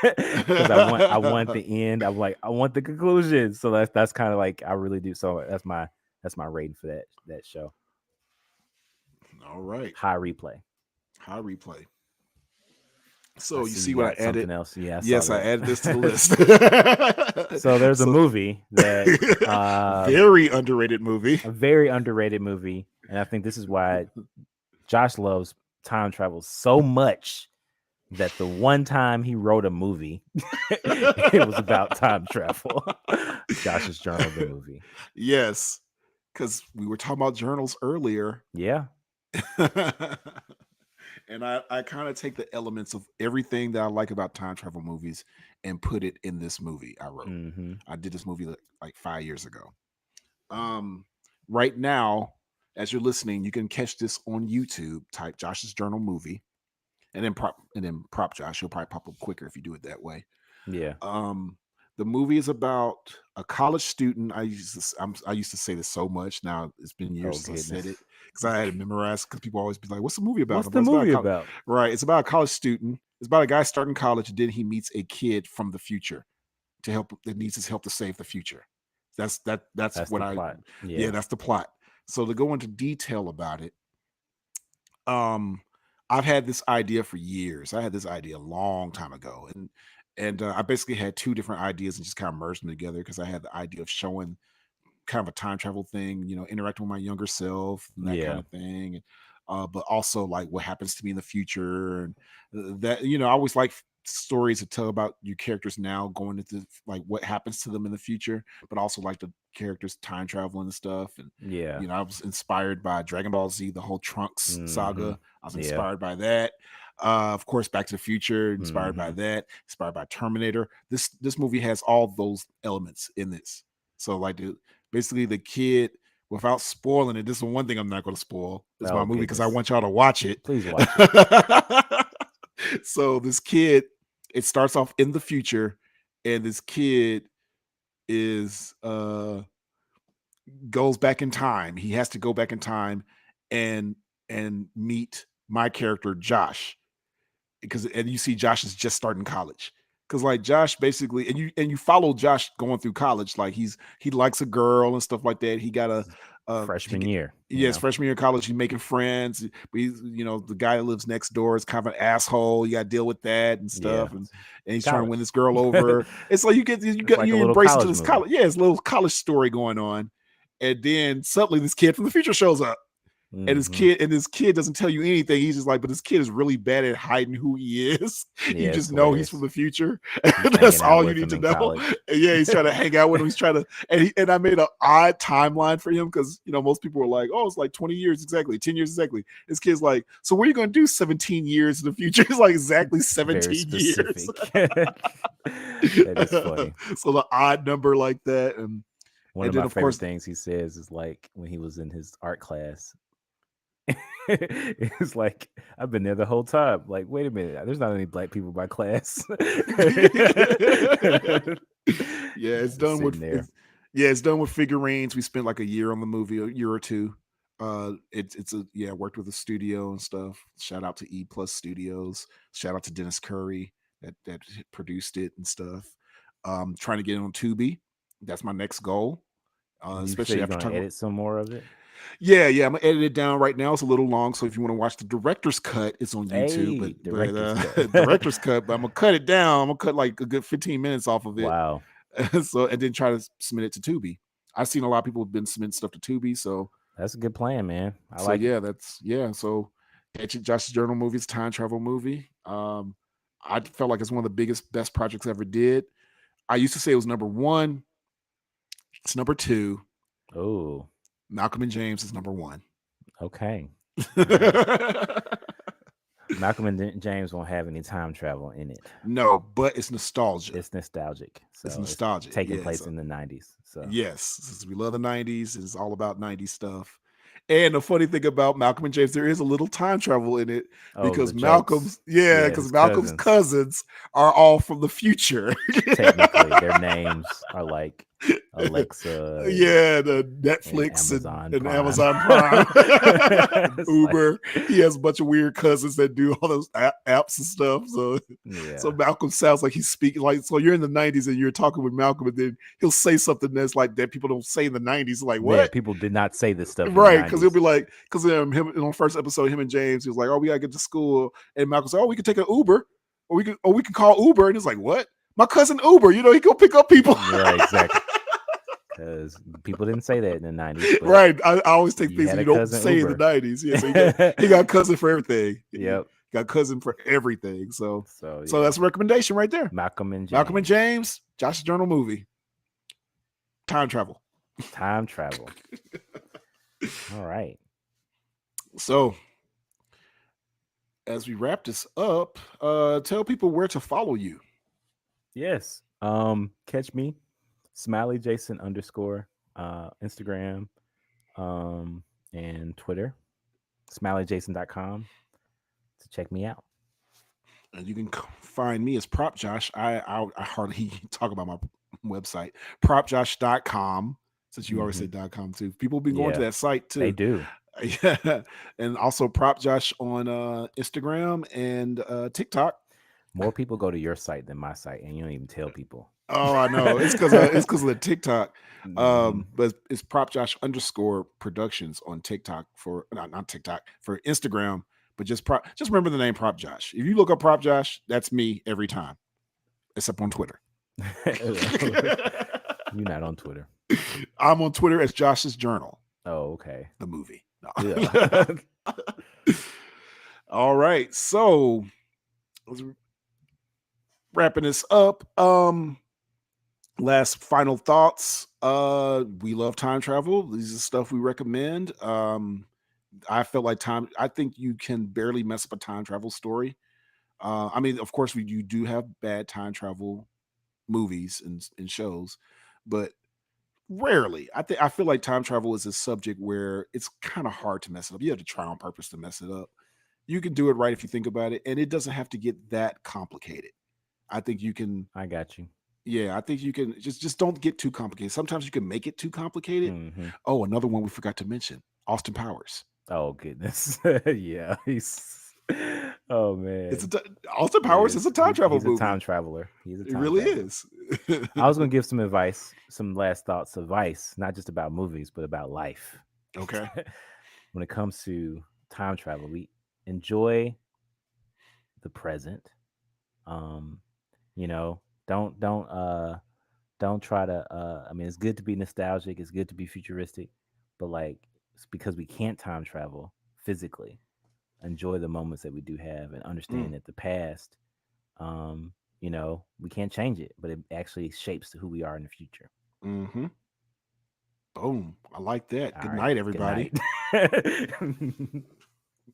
because I want the end. I'm like, I want the conclusion. So that's kind of like I really do. So that's my rating for that show. All right, high replay. So you see what I added? Something else. Yeah. Yes, I added this to the list. So there's a movie that very underrated movie. A very underrated movie, and I think this is why Josh loves time travel so much that the one time he wrote a movie, it was about time travel. Josh's Journal, the movie. Yes, because we were talking about journals earlier. Yeah. And I kind of take the elements of everything that I like about time travel movies and put it in this movie I wrote. Mm-hmm. I did this movie like 5 years ago. Right now, as you're listening, you can catch this on YouTube. Type Josh's Journal movie, and then prop Josh. He'll probably pop up quicker if you do it that way. Yeah. The movie is about a college student. I used to say this so much. Now it's been years since I said it because I had it memorized. Because people always be like, "What's the movie about?" What's the movie about? Right. It's about a college student. It's about a guy starting college, and then he meets a kid from the future that needs his help to save the future. That's what the plot. Yeah, that's the plot. So to go into detail about it, I've had this idea for years. I had this idea a long time ago, and I basically had two different ideas and just kind of merged them together because I had the idea of showing kind of a time travel thing, interacting with my younger self and that kind of thing. But also like what happens to me in the future, and that I always like stories to tell about your characters now going into like what happens to them in the future, but also like the characters time traveling and stuff. And I was inspired by Dragon Ball Z, the whole Trunks saga. I was inspired by that. Of course, Back to the Future, inspired by that, inspired by Terminator. This movie has all those elements in this. So like basically the kid, without spoiling it, this is one thing I'm not going to spoil. It's my movie because I want y'all to watch it. Please watch it. So this kid, it starts off in the future, and this kid is goes back in time. He has to go back in time and meet my character Josh, and you see Josh is just starting college. Because like Josh basically, and you follow Josh going through college, like he likes a girl and stuff like that. He got a freshman year. Yes, freshman year of college. He's making friends, but he's the guy that lives next door is kind of an asshole. You got to deal with that and stuff, and he's trying to win this girl over. It's like you embrace into this college. Yeah, it's a little college story going on, and then suddenly this kid from the future shows up. And this kid doesn't tell you anything. He's just like, but this kid is really bad at hiding who he is. You just know he's from the future. That's all you need to know. And he's trying to hang out with him. He's trying to, and I made an odd timeline for him because most people were like, oh, it's like 20 years exactly, 10 years exactly. This kid's like, so what are you going to do 17 years in the future? It's like exactly 17 years. That is funny. So the odd number like that. And one of my favorite things he says is like when he was in his art class. It's like I've been there the whole time. Like, wait a minute, there's not any black people in my class. It's done with there. It's done with figurines. We spent like a year on the movie, a year or two. I worked with a studio and stuff. Shout out to E Plus Studios. Shout out to Dennis Curry that produced it and stuff. Trying to get it on Tubi. That's my next goal. Especially after talking edit some more of it. Yeah, I'm gonna edit it down right now. It's a little long, so if you want to watch the director's cut, it's on YouTube. Director's cut, but I'm gonna cut it down. I'm gonna cut like a good 15 minutes off of it. Wow. So and then try to submit it to Tubi. I've seen a lot of people have been submitting stuff to Tubi, so that's a good plan, man. So Josh's Journal movie, it's a time travel movie. I felt like it's one of the best projects I ever did. I used to say it was number one. It's number two. Oh. Malcolm and James is number one. Okay. Malcolm and James won't have any time travel in it. No, but it's nostalgia. It's nostalgic. So it's nostalgic. Taking place in the 90s. So yes, we love the 90s. It's all about 90s stuff. And the funny thing about Malcolm and James, there is a little time travel in it because Malcolm's cousins are all from the future. Technically, their names are like Alexa. The Netflix and Amazon Prime. Uber. He has a bunch of weird cousins that do all those apps and stuff. So Malcolm sounds like he's speaking like, so you're in the 90s and you're talking with Malcolm, and then he'll say something that's like that people don't say in the 90s. Like, what? Yeah, people did not say this stuff. Right. Because he'll be like, him on the first episode, him and James, he was like, oh, we gotta get to school. And Malcolm said, oh, we can take an Uber, or we can call Uber. And it's like, what? My cousin Uber, he go pick up people. Right, exactly. Because people didn't say that in the 90s. Right. I always take things you don't say Uber in the 90s. Yeah, so he got cousin for everything. Yep. Got cousin for everything. So So that's a recommendation right there. Malcolm and James. Malcolm and James, Josh's Journal movie. Time travel. Time travel. All right. So as we wrap this up, tell people where to follow you. Yes. Catch me, Smiley Jason _ Instagram, and Twitter, smileyjason.com to check me out. And you can find me as Prop Josh. I hardly talk about my website, propjosh.com, since you already said .com too. People have been going to that site too. They do. Yeah. And also Prop Josh on Instagram and TikTok. More people go to your site than my site, and you don't even tell people. Oh, I know. It's because of the TikTok. But it's Prop Josh _ Productions on TikTok for not TikTok, for Instagram. But just remember the name Prop Josh. If you look up Prop Josh, that's me every time, except on Twitter. You're not on Twitter. I'm on Twitter as Josh's Journal. Oh, okay. The movie. No. Yeah. All right. So let's wrapping this up. Last final thoughts. We love time travel. These are stuff we recommend. I felt like I think you can barely mess up a time travel story. I mean, of course, you do have bad time travel movies and shows, but rarely. I feel like time travel is a subject where it's kind of hard to mess it up. You have to try on purpose to mess it up. You can do it right if you think about it, and it doesn't have to get that complicated. I think you can. I got you. Yeah, I think you can just don't get too complicated. Sometimes you can make it too complicated. Mm-hmm. Oh, another one we forgot to mention: Austin Powers. Oh goodness, yeah. Oh man, Austin Powers is a time travel movie. He's a time traveler. It really is. I was gonna give some advice, some last thoughts, advice, not just about movies, but about life. Okay. When it comes to time travel, we enjoy the present. You know, don't try to. I mean, it's good to be nostalgic. It's good to be futuristic, but like, it's because we can't time travel physically. Enjoy the moments that we do have and understand that the past, you know, we can't change it, but it actually shapes who we are in the future. Mm-hmm. Boom. I like that. All Good right. night, everybody. Good night.